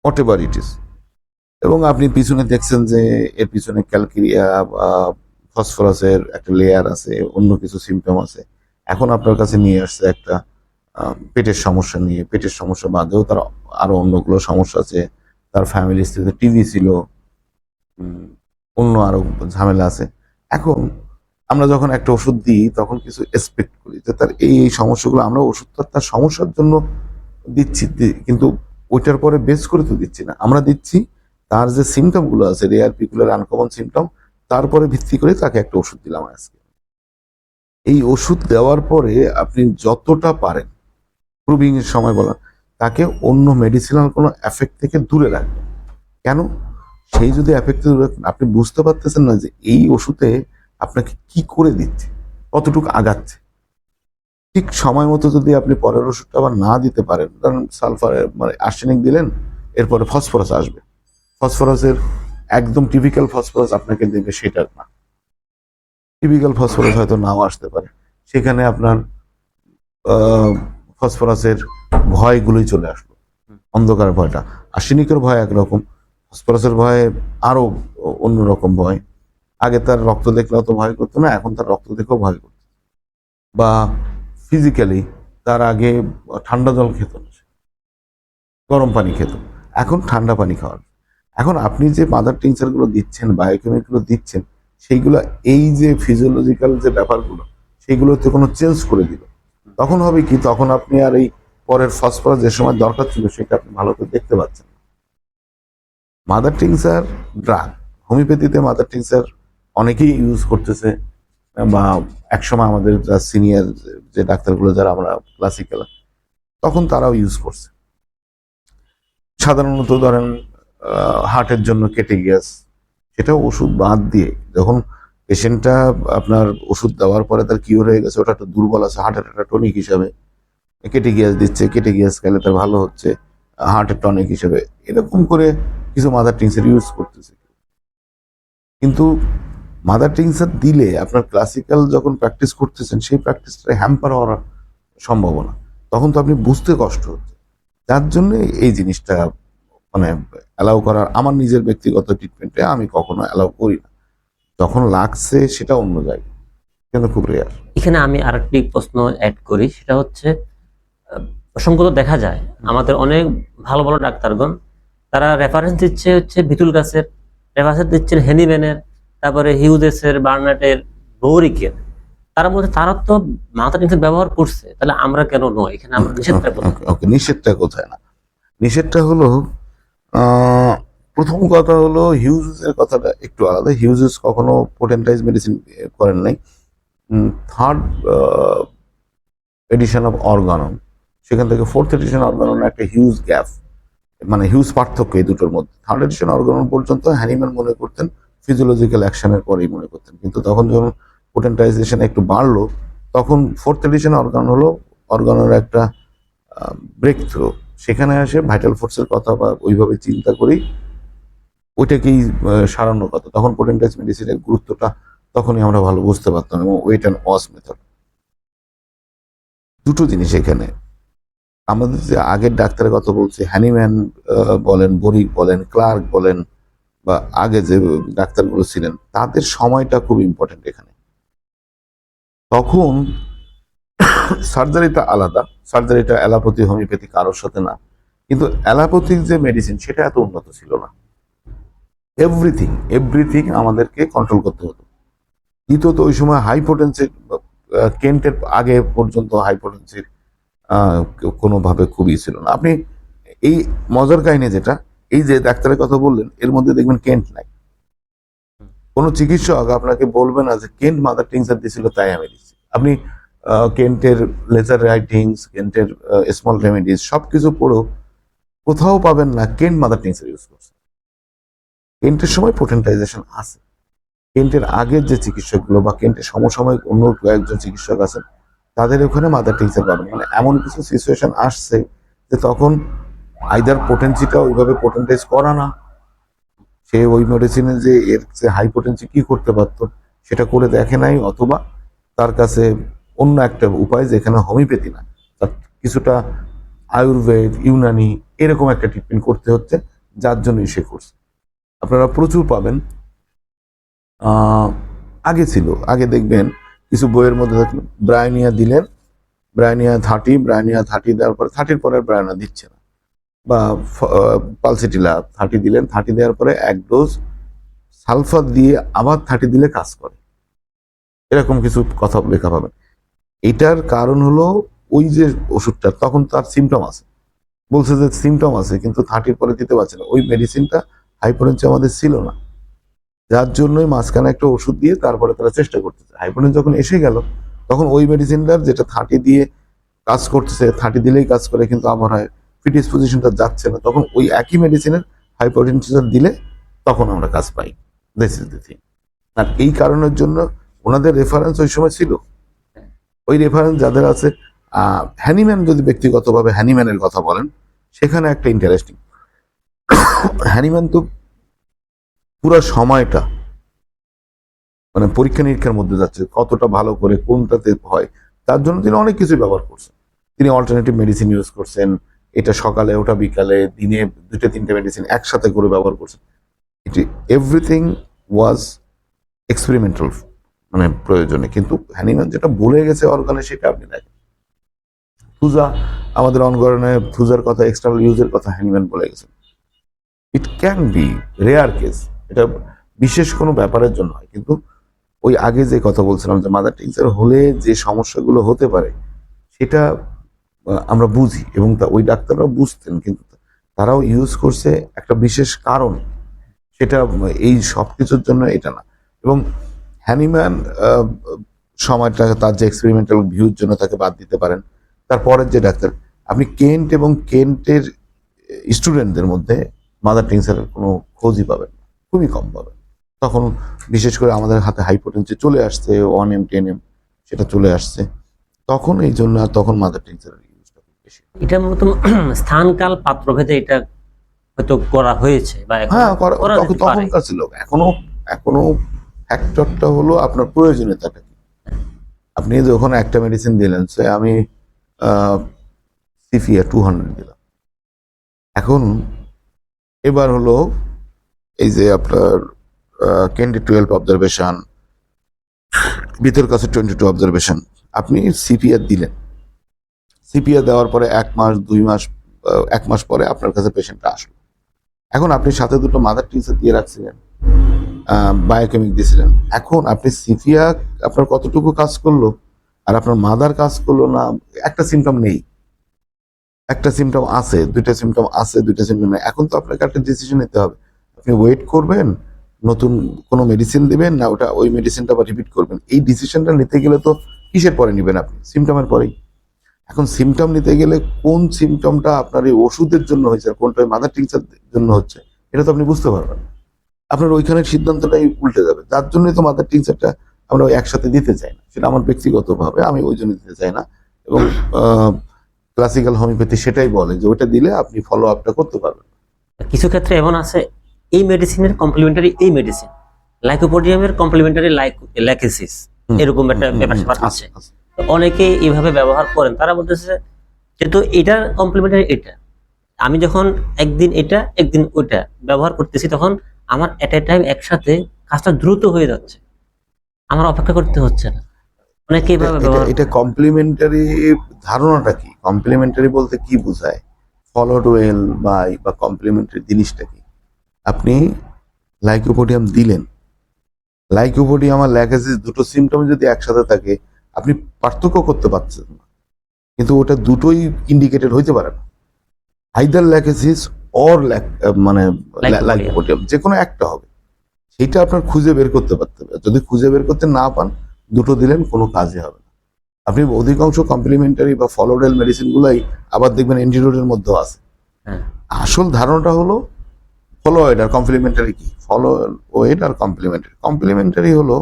হোয়াট এভার ইট ইজ, এবং আপনি পিছনে দেখছেন যে এর পিছনে ক্যালকেরিয়া বা ফসফরাসের একটা লেয়ার আছে, অন্য কিছু সিমটম আছে। এখন আপনার কাছে নিয়ে আসছে একটা পেটের সমস্যা নিয়ে, পেটের সমস্যা বাদেও তার আরো অন্যগুলো সমস্যা আছে, তার ফ্যামিলি স্ত্রীতে টিভি ছিল, অন্য আরো ঝামেলা আছে। এখন আমরা যখন একটা ওষুধ দিই তখন কিছু এক্সপেক্ট করি যে তার এই এই সমস্যাগুলো, আমরা ওষুধটা তার সমস্যার জন্য দিচ্ছি, কিন্তু ওইটার পরে বেস করে তো দিচ্ছি না, আমরা দিচ্ছি তার যে সিমটম গুলো আছে, রেয়ার পিকুলার আনকমন সিমটম, তারপরে ভিত্তি করে তাকে একটা ওষুধ দিলাম আজকে। এই ওষুধ দেওয়ার পরে আপনি যতটা পারেন প্রুভিং এর সময় বলেন তাকে অন্য মেডিসিনাল কোনো এফেক্ট থেকে দূরে রাখবেন। কেন? সেই যদি এফেক্ট দূরে রাখেন, আপনি বুঝতে পারতেছেন না যে এই ওষুধে আপনাকে কি করে দিচ্ছে, কতটুকু আগাচ্ছে। ঠিক সময় মতো যদি আপনি পরের ওষুধটা আবার না দিতে পারেন, কারণ সালফার মানে আর্সেনিক দিলেন, এরপরে ফসফরাস আসবে, ফসফরাসের একদম টিপিক্যাল ফসফরাস আপনাকে দেবে সেটা না, টিপিক্যাল ফসফরাস হয়তো নাও আসতে পারে, সেখানে আপনার ফসফরাসের ভয়গুলোই চলে আসলো, অন্ধকার ভয়টা। আর্সেনিকের ভয় একরকম, ফসফরাসের ভয়ে আরো অন্যরকম ভয়। আগে তার রক্ত দেখলে অত ভয় করতো না, এখন তার রক্ত দেখেও ভয় করতো। বা ফিজিক্যালি তার আগে ঠান্ডা জল খেত না, গরম পানি খেত, এখন ঠান্ডা পানি খাওয়ার। এখন আপনি যে মাদার টিংচার গুলো দিচ্ছেন, বায়োকেমিকগুলো দিচ্ছেন, সেইগুলো এই যে ফিজিওলজিক্যাল যে ব্যাপারগুলো সেইগুলোতে কোনো চেঞ্জ করে দিল, তখন হবে কি, তখন আপনি আর এই পরের ফসফরাস যে সময় দরকার ছিল সেটা আপনি ভালো করে দেখতে পাচ্ছেন। মাদার টিংচার ড্রাগ, হোমিওপ্যাথিতে মাদার টিংচার অনেকেই ইউজ করতেছে, বা একসময় আমাদের সিনিয়র যে ডাক্তারগুলো যারা আমরা ক্লাসিক্যাল, তখন তারাও ইউজ করছে। সাধারণত ধরেন হার্টের জন্য কেটে গ্যাস, সেটা ওষুধ বাদ দিয়ে যখন পেশেন্টটা আপনার ওষুধ দেওয়ার পরে তার কিওর হয়ে গেছে, ওটা একটা দুর্বল আছে, হার্টের একটা টনিক হিসাবে কেটে গ্যাস দিচ্ছে, কেটে গ্যাস খেলে তার ভালো হচ্ছে, হার্টের টনিক হিসেবে এরকম করে কিছু মাদার টিংচার ইউজ করতেছে। কিন্তু মাদার টিংচার দিলে আপনার ক্লাসিক্যাল যখন প্র্যাকটিস করতেছেন সেই প্র্যাকটিসটা হ্যাম্পার হওয়ার সম্ভাবনা, তখন তো আপনি বুঝতে কষ্ট হচ্ছে। যার জন্য এই জিনিসটা মানে অ্যালাউ করার, আমার নিজের ব্যক্তিগত ট্রিটমেন্টে আমি কখনো অ্যালাউ করি না, যখন লাগছে সেটা অন্য জায়গায়, কিন্তু খুব রেয়ার। এখানে আমি আরেকটি প্রশ্ন অ্যাড করি, সেটা হচ্ছে প্রসঙ্গত দেখা যায় আমাদের অনেক ভালো ভালো ডাক্তারগণ তারা রেফারেন্স দিচ্ছে হচ্ছে বিতুল গাছের, রেফারেন্স দিচ্ছেন হেনিম্যানের, তারপরে হিউজেসের, বার্নার্টের, বোরিকের। তার মধ্যে তারা তো মাথা টিংচার ব্যবহার করছে, তাহলে আমরা কেন নয়? এখানে আমরা নিষেধটা কোথায়? ওকে, নিষেধটা কোথায় না, নিষেধটা হলো প্রথম কথা হলো হিউজেসের কথাটা একটু আলাদা। হিউজেস কখনো পোটেন্টাইজ মেডিসিন করেন নাই। থার্ড এডিশন অফ অর্গানন, সেখান থেকে ফোর্থ এডিশন অর্গানন একটা হিউজ গ্যাপ, মানে হিউজ পার্থক্য এই দুটোর মধ্যে। থার্ড এডিশন অর্গানন পর্যন্ত হ্যানিম্যান মনে করতেন ফিজিওলজিক্যাল অ্যাকশনের পরেই মনে করতেন, কিন্তু তখন যখন পোটেন্টাইজেশন একটু বাড়লো তখন ফোর্থ এডিশন অর্গানন হলো অর্গানের একটা ব্রেক থ্রু। সেখানে আসে ভাইটাল ফোর্সের কথা বা ওইভাবে চিন্তা করি ওইটাকেই সারানোর কথা। তখন পোটেন্টাইজ মেডিসিনের গুরুত্বটা তখনই আমরা ভালো বুঝতে পারতাম, এবং ওয়েট অ্যান্ড ওয়াশ মেথড, দুটো জিনিস এখানে। আমাদের যে আগের ডাক্তারের কথা বলছি, হ্যানিম্যান বলেন, বরিক বলেন, ক্লার্ক বলেন, বা আগে যে ডাক্তারগুলো ছিলেন, তাদের সময়টা খুব ইম্পর্টেন্ট এখানে। তখন সার্জারিটা আলাদা, সার্জারিটা অ্যালোপ্যাথি হোমিওপ্যাথি কারোর সাথে না, কিন্তু অ্যালোপ্যাথিক যে মেডিসিন সেটা এত উন্নত ছিল না। এভরিথিং এভরিথিং আমাদেরকে কন্ট্রোল করতে হতো। দ্বিতীয়ত ওই সময় হাইপোটেন্সির, কেন্টের আগে পর্যন্ত হাইপোটেন্সির কোনোভাবে খুবই ছিল না। আপনি এই মজার কাহিনী যেটা, এই যে ডাক্তারের কথা বললেন এর মধ্যে দেখবেন কেন্ট নাই। কোনো চিকিৎসক আপনাকে বলবে না যে কেন্ট মাদার টিংচার দিয়েছিল তাই আমি দিচ্ছি। আপনি কেন্টের লেজার রাইটিংস, কেন্টের স্মল রেমেডিজ সবকিছু পড়েও কোথাও পাবেন না কেন্ট মাদার টিংচার ইউজ করছে। কেন্টের সময় পোটেন্টাইজেশন আছে, কেন্টের আগের যে চিকিৎসকগুলো বা কেন্টের সমসাময়িক অন্য কয়েকজন চিকিৎসক আছেন তাদের ওখানে মাদার টিংচার পাবেন। মানে এমন কিছু সিচুয়েশন আসছে যে তখন আইদার পোটেন্সিটা ওইভাবে পোটেন্টাইজ করা না, সে ওই মেডিসিনে যে এর যে হাই পোটেন্সি কি করতে পারতো সেটা করে দেখে নাই, অথবা তার কাছে অন্য একটা উপায় যেখানে হোমিওপ্যাথি না, তার কিছুটা আয়ুর্বেদ, ইউনানি এরকম একটা ট্রিটমেন্ট করতে হচ্ছে, যার জন্যই সে করছে। আপনারা প্রচুর পাবেন। আগে ছিল, আগে দেখবেন কিছু বইয়ের মধ্যে দেখবেন ব্রায়োনিয়া দিলেন, ব্রায়োনিয়া 30, ব্রায়োনিয়া 30 দেওয়ার পরে 30 পরে ব্রায়োনিয়া দিচ্ছে না, বা পালসিটিলা 30 দিলেন, 30 দেওয়ার পরে এক ডোজ সালফার দিয়ে আবার 30 দিলে কাজ করে, এরকম কিছু কথা লেখা পাবেন। এটার কারণ হলো ওই যে ওষুধটা তখন তার সিমটম আছে, বলছে যে সিমটম আছে কিন্তু 30 পরে দিতে পারছে না, ওই মেডিসিনটা হাইপোটেনসি আমাদের ছিল না, যার জন্যই মাঝখানে একটা ওষুধ দিয়ে তারপরে তারা চেষ্টা করতেছে। হাইপোটেনসি যখন এসে গেল তখন ওই মেডিসিনটার যেটা 30 দিয়ে কাজ করতেছে, 30 দিলেই কাজ করে কিন্তু আমার হয় ফিটিস পজিশনটা যাচ্ছে না, তখন ওই একই মেডিসিনের হাইপোটেনসিটা দিলে তখন আমরা কাজ পাই। This is the thing. আর এই কারণের জন্য ওনাদের রেফারেন্স ওই সময় ছিল, ওই রেফারেন্স যাদের আছে। হ্যানিম্যান যদি ব্যক্তিগতভাবে হ্যানিম্যানের কথা বলেন, সেখানে একটা ইন্টারেস্টিং, হ্যানিম্যান তো পুরো সময়টা মানে পরীক্ষা নিরীক্ষার মধ্যে যাচ্ছে, কতটা ভালো করে কোনটাতে হয়, তার জন্য তিনি অনেক কিছু ব্যবহার করছেন। তিনি অল্টারনেটিভ মেডিসিন ইউজ করছেন, এটা সকালে ওটা বিকালে, দিনে 2-3টে মেডিসিন একসাথে করে ব্যবহার করছেন। এটি এভরিথিং ওয়াজ এক্সপেরিমেন্টাল মানে প্রয়োজনে, কিন্তু হ্যানিম্যান যেটা বলে গেছে অর্গানে সেটা আপনি দেখেন। ফুজা, আমাদের অনগরণে ফুজার কথা, এক্সটার্নাল ইউজের কথা হ্যানিম্যান বলে গেছেন। It can be rare case, এটা বিশেষ কোনো ব্যাপারের জন্য হয়, কিন্তু ওই আগে যে কথা বলছিলাম যে মাদার টিংচার হলে যে সমস্যাগুলো হতে পারে সেটা আমরা বুঝি, এবং ওই ডাক্তাররাও বুঝতেন, কিন্তু তারাও ইউজ করছে একটা বিশেষ কারণ, সেটা এই সব কিছুর জন্য এটা না। এবং হ্যানিম্যান সময়টা তার যে এক্সপেরিমেন্টাল ভিউর জন্য তাকে বাদ দিতে পারেন। তারপরের যে ডাক্তার, আপনি কেন্ট এবং কেন্টের স্টুডেন্টদের মধ্যে মাদার টিংচারের কোনো খোঁজই পাবেন না, খুবই কম পাবেন। তখন বিশেষ করে আমাদের হাতে হাইপোটেন্সি চলে আসছে, 1M 10M সেটা চলে আসছে, তখন এই জন্য আর তখন মাদার টিংচারের ইউজটা খুব বেশি। এটা মূলত স্থানকাল পাত্রভেদে এটা হয়তো করা হয়েছে বা এখন হ্যাঁ, করা যেতে পারে। তখনকার ছিল। এখনো ফ্যাক্টরটা হলো আপনার প্রয়োজনীয়তাটা কি। আপনি যখন একটা মেডিসিন দিলেন, সে আমি সিফিয়া 200 দিলাম, এখন এবার হলো এই যে আপনার কেন্ডি 12 অবজারভেশন, ভিতর কাছে 22 অবজারভেশন, আপনি সিপিআর দিলেন, সিপিআর দেওয়ার পরে 1 মাস 2 মাস 1 মাস পরে আপনার কাছে পেশেন্টটা আসলো। এখন আপনি সাথে দুটো মাদার টিংচার দিয়ে রাখছিলেন, বায়োকেমিক দিয়েছিলেন, এখন আপনি সিপিয়া আপনার কতটুকু কাজ করলো আর আপনার মাদার কাজ করলো না, একটা সিমটম নেই, একটা সিমটম আছে, 2টা সিমটম আছে, 2টা সিমটম নেই। এখন তো আপনাকে একটা ডিসিশন নিতে হবে, আপনি ওয়েট করবেন, নতুন কোনো মেডিসিন দিবেন, না ওটা ওই মেডিসিনটা আবার রিপিট করবেন। এই ডিসিশনটা নিতে গেলে তো কিসের পরে নেবেন আপনি? সিমটমের পরেই। এখন সিমটম নিতে গেলে কোন সিমটমটা আপনার এই ওষুধের জন্য হয়েছে আর কোনটা মাদার টিংচার জন্য হচ্ছে, এটা তো আপনি বুঝতে পারবেন না। আপনার ওইখানের সিদ্ধান্তটাই উল্টে যাবে। যার জন্যই তো মাদার টিংচারটা আমরা ওই একসাথে দিতে চাই না, সেটা আমার ব্যক্তিগতভাবে আমি ওই জন্য দিতে চাই না। এবং ক্লাসিক্যাল হোমিওপ্যাথি সেটাই বলে যে ওইটা দিলে আপনি ফলো আপটা করতে পারবেন। কিছু ক্ষেত্রে এমন আছে, এই মেডিসিনের কমপ্লিমেন্টারি এই মেডিসিন, লাইকোপোডিয়ামের কমপ্লিমেন্টারি ল্যাকেসিস, এরকম একটা ব্যাপার আছে। তো অনেকে এইভাবে ব্যবহার করেন, তারা বলতেছে যেহেতু এটার কমপ্লিমেন্টারি এটা, আমি যখন একদিন এটা একদিন ওইটা ব্যবহার করতেছি, তখন আমার এট এ টাইম একসাথে কাজটা দ্রুত হয়ে যাচ্ছে, আমার অপেক্ষা করতে হচ্ছে না। অনেকে এইভাবে ব্যবহার এটা কমপ্লিমেন্টারি ধারণাটা কি? কমপ্লিমেন্টারি বলতে কি বোঝায়? ফলোড ওয়েল বা কমপ্লিমেন্টারি জিনিসটা কি? আপনি লাইকোপোডিয়াম দিলেন, লাইকোপোডিয়াম আর ল্যাকেসিস দুটো সিমটম যদি একসাথে থাকে আপনি পার্থক্য করতে পারছেন না, কিন্তু ওটা দুটোই ইন্ডিকেটেড হইতে পারে না। আইদার ল্যাকেসিস অর মানে লাইকোপোডিয়াম, যে কোনো একটা হবে, সেটা আপনার খুঁজে বের করতে পারতে হবে। যদি খুঁজে বের করতে না পান, দুটো দিলেন কোনো কাজে হবে না। আপনি অধিকাংশ কমপ্লিমেন্টারি বা ফলোডেল মেডিসিন গুলাই আবার দেখবেন এন্টিডোটের মধ্যেও আছে। আসল ধারণাটা হলো ফলোয়েড আর কমপ্লিমেন্টারি কি? ফলোয়েড আর কমপ্লিমেন্টারি। কমপ্লিমেন্টারি হলো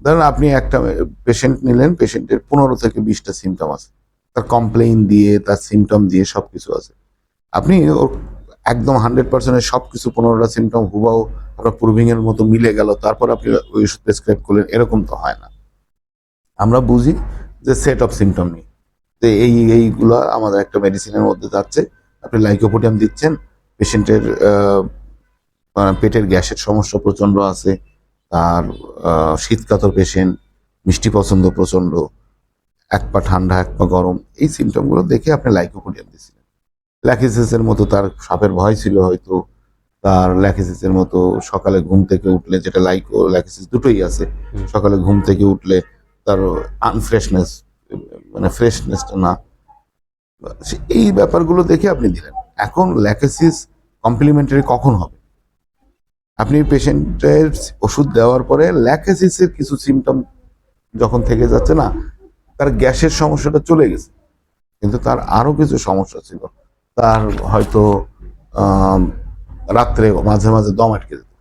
ধরেন আপনি একটা পেশেন্ট নিলেন, পেশেন্টের 15 থেকে 20টা সিমটম আছে, তার কমপ্লেইন দিয়ে তার সিমটম দিয়ে সবকিছু আছে। আপনি ওর একদম 100% সবকিছু 15টা সিমটম হুবাও আপনার প্রুভিং এর মতো মিলে গেল, তারপর আপনি ওই ওষুধ প্রেসক্রাইব করলেন, এরকম তো হয় না। আমরা বুঝি যে সেট অফ সিমটম নিয়ে যে এইগুলো আমাদের একটা মেডিসিনের মধ্যে যাচ্ছে। আপনি লাইকোপোডিয়াম দিচ্ছেন, পেশেন্টের পেটের গ্যাসের সমস্যা প্রচন্ড আছে, তার শীতকাতর পেশেন্ট, মিষ্টি পছন্দ প্রচন্ড, এক পা ঠান্ডা এক পা গরম, এই সিমটমগুলো দেখে আপনি লাইকোপোডিয়াম দিচ্ছিলেন। ল্যাকিসিসের মতো তার সাপের ভয় ছিল হয়তো, তার ল্যাকিসিসের মতো সকালে ঘুম থেকে উঠলে, যেটা লাইকো ল্যাকিসিস দুটোই আছে, সকালে ঘুম থেকে উঠলে তার আনফ্রেশনেস, মানে ফ্রেশনেসটা না, এই ব্যাপারগুলো দেখে আপনি দিলেন। এখন ল্যাকিসিস কমপ্লিমেন্টারি কখন হবে? আপনি পেশেন্টের ওষুধ দেওয়ার পরে ল্যাকিসিসের কিছু সিমটম যখন থেকে যাচ্ছে না, তার গ্যাসের সমস্যাটা চলে গেছে, কিন্তু তার আরো কিছু সমস্যা ছিল। তার হয়তো রাত্রে মাঝে মাঝে দম আটকে যেত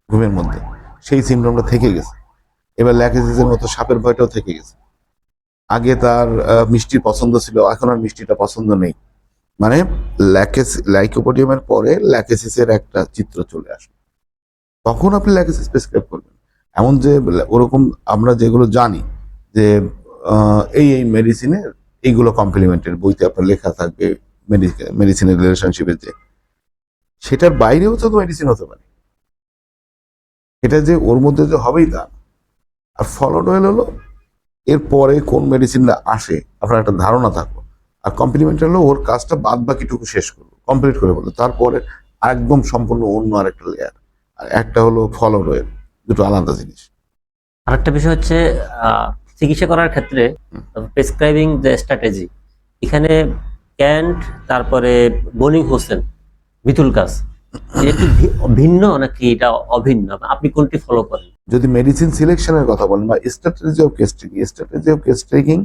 ঘুমের মধ্যে, সেই সিমটমটা থেকে গেছে। এবার ল্যাকিসিসের মতো সাপের ভয়টাও থেকে গেছে। আগে তার মিষ্টির পছন্দ ছিল, এখন আর মিষ্টিটা পছন্দ নেই। মানে লাইকোপোডিয়ামের পরে ল্যাকিসিসের একটা চিত্র চলে আসে, তখন আপনি ল্যাকিসিস প্রেসক্রাইব করবেন। এমন যে ওরকম আমরা যেগুলো জানি যে এই মেডিসিনের এইগুলো কমপ্লিমেন্টের বইতে আপনার লেখা থাকবে, মেডিসিনের রিলেশনশিপের, যে সেটার বাইরেও তো মেডিসিন হতে পারে, এটা যে ওর মধ্যে যে হবেই তা না। আর ফলোড হলো এরপরে কোন মেডিসিনটা আসে আপনার একটা ধারণা থাকলো, আর কমপ্লিমেন্টারি হলো ওর কাজটা বাদ বাকিটুকু শেষ করলো, কমপ্লিট করে বললো, তারপরে একদম সম্পূর্ণ অন্য আরেকটা লেয়ার। আর একটা হলো ফলোড ওয়েল, দুটো আলাদা জিনিস। আরেকটা বিষয় হচ্ছে চিকিৎসা করার ক্ষেত্রে প্রেসক্রাইবিং যে স্ট্র্যাটেজি, এখানে ক্যান্ট, তারপরে বনিং হোসেন, বিতুল কাজ, এটা কি ভিন্ন নাকি এটা অভিন্ন? আপনি কোনটি ফলো করেন? যদি মেডিসিন সিলেকশনের কথা বলেন বা strategy of case taking, strategy of case taking,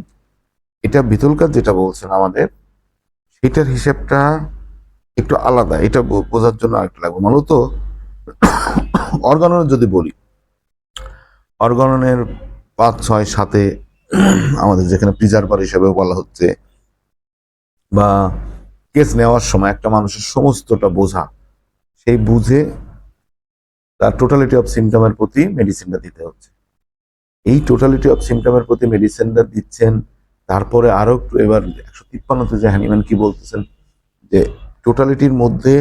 এটা বিতর্কার যেটা বলছেন আমাদের, সেটার হিসেবটা একটু আলাদা। এটা বোঝার জন্য আরেকটা লাগবে। মূলত অর্গাননের যদি বলি, অর্গাননের 5, 6, 7 আমাদের যেখানে প্রিজার্ভার হিসেবে বলা হচ্ছে, বা কেস নেওয়ার সময় একটা মানুষের সমস্তটা বোঝা, সেই বুঝে তার টোটালিটি অফ সিমটমের প্রতি মেডিসিনটা দিতে হচ্ছে। এই টোটালিটি অফ সিমটমের প্রতি মেডিসিনটা দিচ্ছেন। তারপরে আরো একটু এবার 153তে যে হ্যানিম্যান কি বলতেছেন, যে টোটালিটির মধ্যে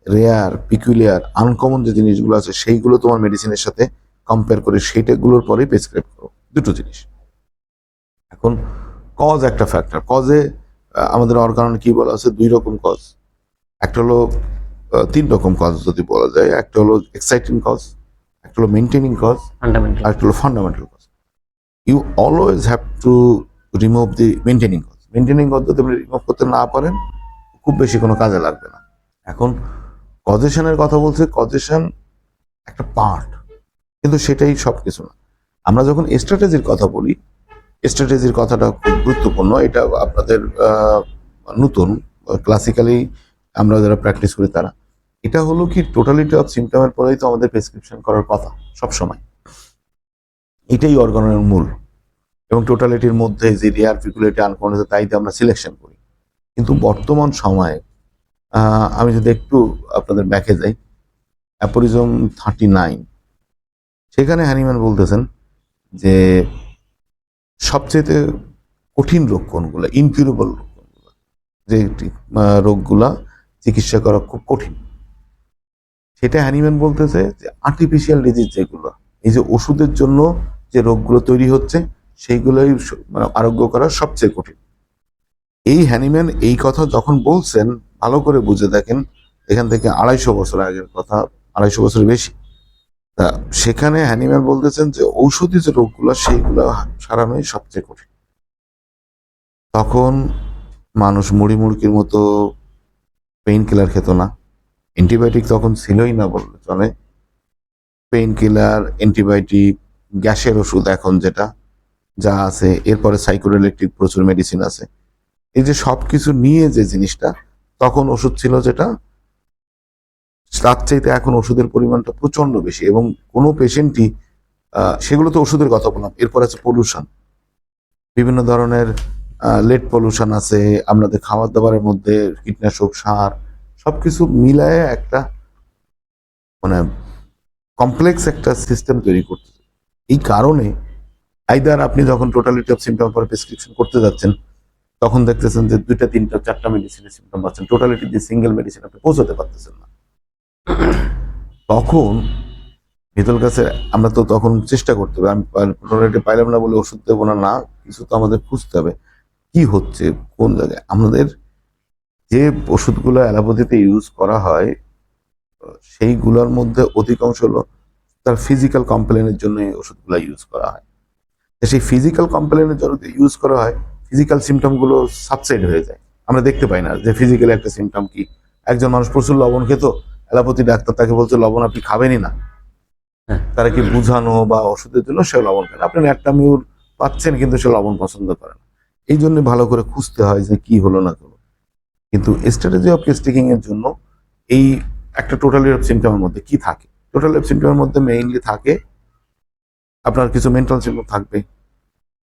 রেয়ার, পিকুলিয়ার, আনকমন যে জিনিসগুলো আছে সেইগুলো তোমার মেডিসিনের সাথে কম্পেয়ার করে সেইটাগুলোর পরেই প্রেসক্রাইব করো। দুটো জিনিস। এখন কজ একটা ফ্যাক্টর। কজে আমাদের অর্গাননে কি বলা আছে? 2 রকম কজ। একটা হলো 3 রকম কজ যদি বলা যায়। একটা হলো এক্সাইটিং কজ, একটা হলো মেনটেনিং কজ, ফান্ডামেন্টাল। আর একটা হলো fundamental cause. You always have to remove the maintaining cause. Maintaining cause যদি আপনি রিমুভ করতে না পারেন, খুব বেশি কোনো কাজে লাগবে না। এখন কজেশনের কথা বলছে, কজেশন একটা পার্ট, কিন্তু সেটাই সবকিছু না। আমরা যখন স্ট্র্যাটেজির কথা বলি, স্ট্র্যাটেজির কথাটা খুব গুরুত্বপূর্ণ। এটা আপনাদের নতুন, ক্লাসিক্যালি আমরা যারা প্র্যাকটিস করি তারা, এটা হলো কি টোটালিটি অফ সিমটমের পরেই তো আমাদের প্রেসক্রিপশন করার কথা সবসময়। এটাই অর্গানের মূল। এবং টোটালিটির মধ্যে যে রেয়ার, পিকুলিয়ারিটি, আনকমন আছে তাইতে আমরা সিলেকশন করি। কিন্তু বর্তমান সময়ে আমি যদি একটু আপনাদের ব্যাকে যাই, অ্যাপোরিজম 39, সেখানে হ্যানিম্যান বলতেছেন যে সবচেয়ে কঠিন রোগ কোনগুলো, ইনকিউরেবল রোগ কোনগুলো, যে রোগগুলা চিকিৎসা করা খুব কঠিন, সেটা হ্যানিম্যান বলতেছে যে আর্টিফিশিয়াল ডিজিজ যেগুলো, এই যে ওষুধের জন্য যে রোগগুলো তৈরি হচ্ছে, সেইগুলোই মানে আরোগ্য করা সবচেয়ে কঠিন। এই হ্যানিম্যান এই কথা যখন বলছেন, ভালো করে বুঝে দেখেন, এখান থেকে 250 বছর আগের কথা, 250 বছর বেশি। তা সেখানে হ্যানিম্যান বলতেছেন যে ঔষধি যে রোগগুলো সেইগুলো সারানোই সবচেয়ে কঠিন। তখন মানুষ মুড়ি মুড়কির মতো পেইন কিলার খেত না, অ্যান্টিবায়োটিক তখন ছিলই না বললে চলে। পেইন কিলার, অ্যান্টিবায়োটিক, গ্যাসের ওষুধ এখন যেটা যা আছে, এরপরে সাইকোরিলেটিক প্রচুর মেডিসিন আছে। এই যে সবকিছু নিয়ে যে জিনিসটা, তখন ওষুধ ছিল যেটা, তার চাইতে এখন ওষুধের পরিমাণটা প্রচন্ড বেশি, এবং কোনো পেশেন্টই সেগুলো তো ওষুধের কথা বললাম। এরপর আছে পলিউশন, বিভিন্ন ধরনের লেড পলিউশন আছে, আমাদের খাবার দাবারের মধ্যে কীটনাশক, সার, সবকিছু মিলায়ে একটা মানে কমপ্লেক্স একটা সিস্টেম তৈরি করতেছে। এই কারণে আইদার আপনি যখন টোটালিটি অফ সিমটম পরে প্রেসক্রিপশন করতে যাচ্ছেন, তখন দেখতেছেন যে 2টা 3টা 4টা মেডিসিনের সিমটম পাচ্ছেন, টোটালিটি দিয়ে সিঙ্গেল মেডিসিন আপনি পৌঁছাতে পারতেছেন না। তখন ভিতর কাছে আমরা তো তখন চেষ্টা করতে হবে, আমি টোটালিটি পাইলাম না বলে ওষুধ দেবো না, না, কিছু তো আমাদের খুঁজতে হবে কি হচ্ছে কোন জায়গায়। আমাদের যে ওষুধগুলো অ্যালোপ্যাথিতে ইউজ করা হয় সেইগুলোর মধ্যে অধিকাংশ হলো তার ফিজিক্যাল কমপ্লেনের জন্য এই ওষুধগুলো ইউজ করা হয়। সেই ফিজিক্যাল কমপ্লেনের জন্য ইউজ করা হয়, ফিজিক্যাল সিমটম গুলো সাবসাইড হয়ে যায়, আমরা দেখতে পাই না যে ফিজিক্যাল একটা সিমটম কি। একজন মানুষ প্রচুর লবণ খেত, অ্যালোপ্যাথি ডাক্তার তাকে বলছে লবণ আপনি খাবেনই না, তারা কি বুঝানো বা ওষুধের জন্য সে লবণ খান। আপনি একটা মিউর পাচ্ছেন কিন্তু সে লবণ পছন্দ করে না। এই জন্য ভালো করে খুঁজতে হয় যে কি হলো না হলো। কিন্তু স্ট্র্যাটেজি অফ কেস টেকিং এর জন্য এই একটা টোটালি অফ সিমটমের মধ্যে কি থাকে, টোটালি অফ সিমটমের মধ্যে মেইনলি থাকে আপনার কিছু মেন্টাল সিমটম থাকবে,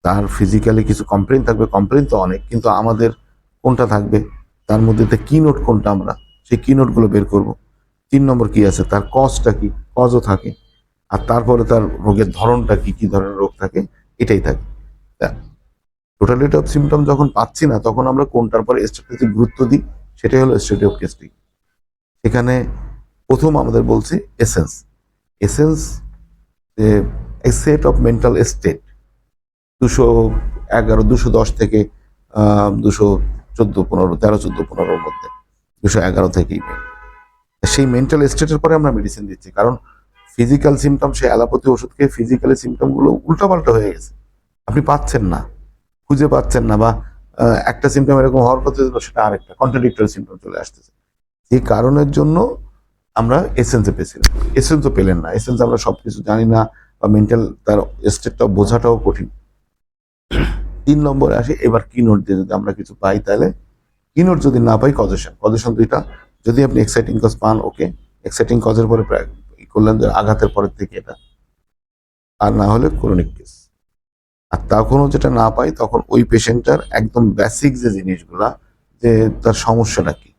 তার ফিজিক্যালি কিছু কমপ্লেন থাকবে, কমপ্লেন তো অনেক, কিন্তু আমাদের কোনটা থাকবে তার মধ্যে কি নোট কোনটা, আমরা সেই কি নোটগুলো বের করব। 3 নম্বর কি আছে, তার কজটা কি, কজও থাকে, আর তারপরে তার রোগের ধরনটা কি, কি ধরনের রোগ থাকে, এটাই থাকে। টোটালিটি অফ সিমটম যখন পাচ্ছি না তখন আমরা কোনটার পরে স্ট্র্যাটেজি গুরুত্ব দিই, সেটাই হলো স্ট্র্যাটেজি অফ কেস টেকিং। সেখানে প্রথম আমাদের বলছি essence. Essence A set of mental state 210 থেকে 214-15, 13-14-15 মধ্যে 211 থেকেই সেই মেন্টাল স্টেটের পরে আমরা মেডিসিন দিচ্ছি। কারণ ফিজিক্যাল সিমটম, সে অ্যালোপ্যাথি ওষুধ খেয়ে ফিজিক্যালি সিমটম গুলো উল্টাপাল্টা হয়ে গেছে, আপনি পাচ্ছেন না, খুঁজে পাচ্ছেন না, বা একটা সিমটম এরকম হওয়ার কথা সেটা আরেকটা কন্ট্রাডিক্টরি সিমটম চলে আসতেছে। এই কারণের জন্য আমরা এসেন্সে পেয়েছিলাম। এসেন্সও পেলেন না, এসেন্স আমরা সবকিছু জানি না, বা মেন্টাল তার স্টেটটা বোঝাটাও কঠিন। 3 নম্বরে আসি, এবার কি নোট দিয়ে যদি আমরা কিছু পাই তাহলে কি নোট, যদি না পাই কজেশন। কজেশন 2টা, যদি আপনি এক্সাইটিং কজ পান ওকে, এক্সাইটিং কজের পরে প্রায় করলেন যে আঘাতের পরের থেকে এটা, আর না হলে ক্রনিক কেস। আর তখনও যেটা না পাই তখন ওই পেশেন্টটার একদম বেসিক যে জিনিসগুলা, যে তার সমস্যাটা কি,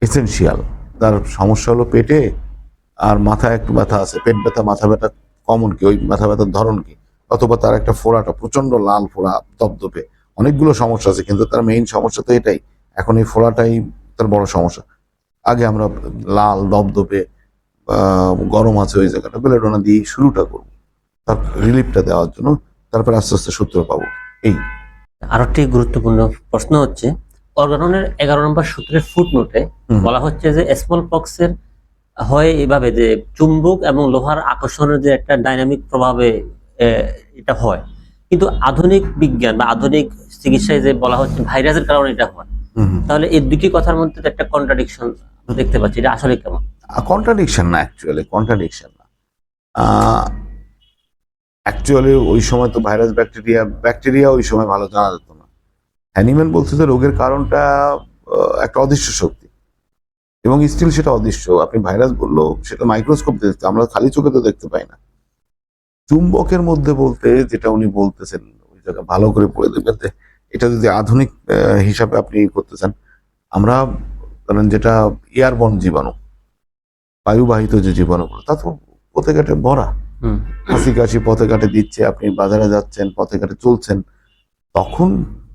এসেনশিয়াল, তার সমস্যা হলো পেটে আর মাথায় একটু ব্যথা আছে, পেট ব্যথা মাথা ব্যথা কমন কি, ওই মাথা ব্যথার ধরন কি, অথবা তার একটা ফোড়াটা প্রচন্ড লাল ফোড়া দপদপে, অনেকগুলো সমস্যা আছে কিন্তু তার মেইন সমস্যা তো এটাই, এখন এই ফোড়াটাই তার বড় সমস্যা। আগে আমরা লাল দপদপে গরম আছে ওই জায়গাটা বেলেডোনা দিয়ে শুরুটা করবো, তার রিলিফটা দেওয়ার জন্য, তারপর আস্তে আস্তে সূত্র পাবো। এই আরো একটি গুরুত্বপূর্ণ প্রশ্ন হচ্ছে, অর্গাননের 11 নম্বর সূত্রের ফুটনোটে বলা হচ্ছে যে স্মল পক্সের হয় এভাবে যে চুম্বক এবং লোহার আকর্ষণের যে একটা ডাইনামিক প্রভাবে এটা হয়, কিন্তু আধুনিক বিজ্ঞান বা আধুনিক চিকিৎসায় যে বলা হচ্ছে ভাইরাসের কারণে এটা হয়। তাহলে এই দুটি কথার মধ্যে তো একটা কন্ট্রাডিকশন দেখতে পাচ্ছি, এটা আসলে কেমন? কন্ট্রাডিকশন না, অ্যাকচুয়ালি কন্ট্রাডিকশন না। অ্যাকচুয়ালি ওই সময় তো ভাইরাস ব্যাকটেরিয়া ওই সময় ভালো জানা যেত না। হ্যানিম্যান বলছে যে রোগের কারণটা একটা অদৃশ্য শক্তি, এবং স্টিল সেটা অদৃশ্য। আপনি ভাইরাস বললো সেটা মাইক্রোস্কোপ দেখতে, আমরা খালি চোখে তো দেখতে পাই না। চুম্বকের মধ্যে বলতে যেটা উনি বলতেছেন, ওই জায়গা ভালো করে পড়ে দেখবেন, এটা যদি আধুনিক হিসাবে আপনি করতে চান, আমরা ধরেন যেটা এয়ারবর্ন জীবাণু, বায়ুবাহিত যে জীবাণুগুলো, তা তো পথে ঘাটে ভরা, হাসি কাশি পথে ঘাটে দিচ্ছে, আপনি বাজারে যাচ্ছেন, পথে ঘাটে চলছেন, তখন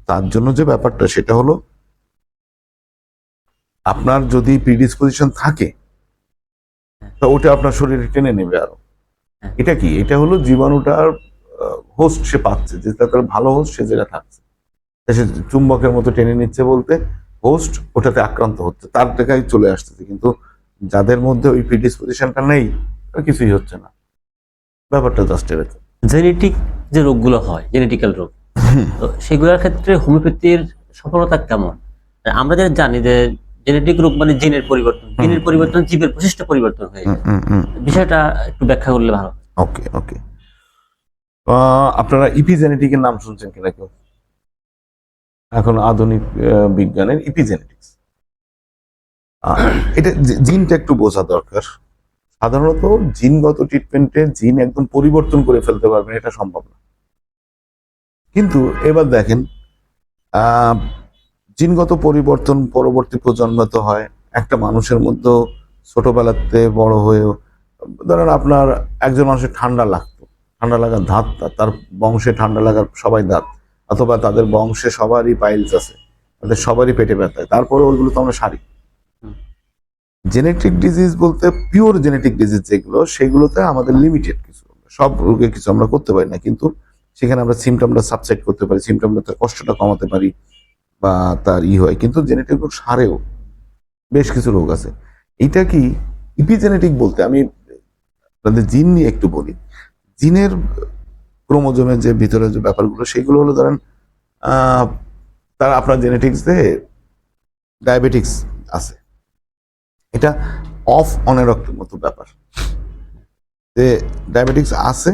তার জন্য যে ব্যাপারটা সেটা হলো আপনার যদি প্রিডিসপোজিশন থাকে তা ওটা আপনার শরীরে টেনে নেবে আরো। এটা কি, এটা হলো জীবাণুটার হোস্ট সে পাচ্ছে, যে তার ভালো হোস্ট সে যেটা থাকছে, সে চুম্বকের মতো টেনে নিচ্ছে, বলতে হোস্ট ওটাতে আক্রান্ত হচ্ছে, তার টাকায় চলে আসতেছে। কিন্তু যাদের মধ্যে ওই প্রিডিসপোজিশনটা নেই কিছুই হচ্ছে না, ব্যাপারটা জাস্ট এরকম। জেনেটিক যে রোগগুলো হয়, জেনেটিক্যাল রোগ, তো সেগুলোর ক্ষেত্রে হোমিওপ্যাথির সফলতা কেমন? আমরা যেটা জানি যে জেনেটিক রোগ মানে জিনের পরিবর্তন, জিনের পরিবর্তন জীবের বৈশিষ্ট্য পরিবর্তন হয়ে যায়। বিষয়টা একটু ব্যাখ্যা করলে ভালো। ওকে ওকে, আপনারা ইপিজেনেটিকের নাম শুনছেন কিনা কেউ? এখন আধুনিক বিজ্ঞানের ইপিজেনেটিক্স, এটা জিনটা একটু বোঝা দরকার সাধারণত জিনগত ট্রিটমেন্টে জিন একদম পরিবর্তন করে ফেলতে পারবেন, এটা সম্ভব না। কিন্তু এবার দেখেন, আহ জিনগত পরিবর্তন পরবর্তী প্রজন্মে তো হয়। একটা মানুষের মধ্যে ছোটবেলাতে বড় হয়েও, ধরেন আপনার একজন মানুষের ঠান্ডা লাগতো, ঠান্ডা লাগার ধাত, তার বংশে ঠান্ডা লাগার সবাই দাঁত, অথবা তাদের বংশে সবারই পাইলস আছে, তাদের সবারই পেটে ব্যথা, তারপরে ওইগুলো তো আমরা সারি। জেনেটিক ডিজিজ বলতে পিওর জেনেটিক ডিজিজ যেগুলো, সেগুলোতে আমাদের লিমিটেড কিছু, সব রোগে কিছু আমরা করতে পারি না, কিন্তু সেখানে আমরা সিমটমটা সাবসেট করতে পারি, সিমটমটা তার কষ্টটা কমাতে পারি, বা তার হয়। কিন্তু জেনেটিক রোগ সারেও বেশ কিছু রোগ আছে। এটা কি ইপিজেনেটিক বলতে, আমি আপনাদের জিন নিয়ে একটু বলি। জিনের ক্রোমোজোমের যে ভিতরে যে ব্যাপারগুলো, সেগুলো হলো ধরেন তার আপনার জেনেটিক্সে ডায়াবেটিক্স আছে, এটা অফ অনের মতো ব্যাপার, যে ডায়াবেটিক্স আছে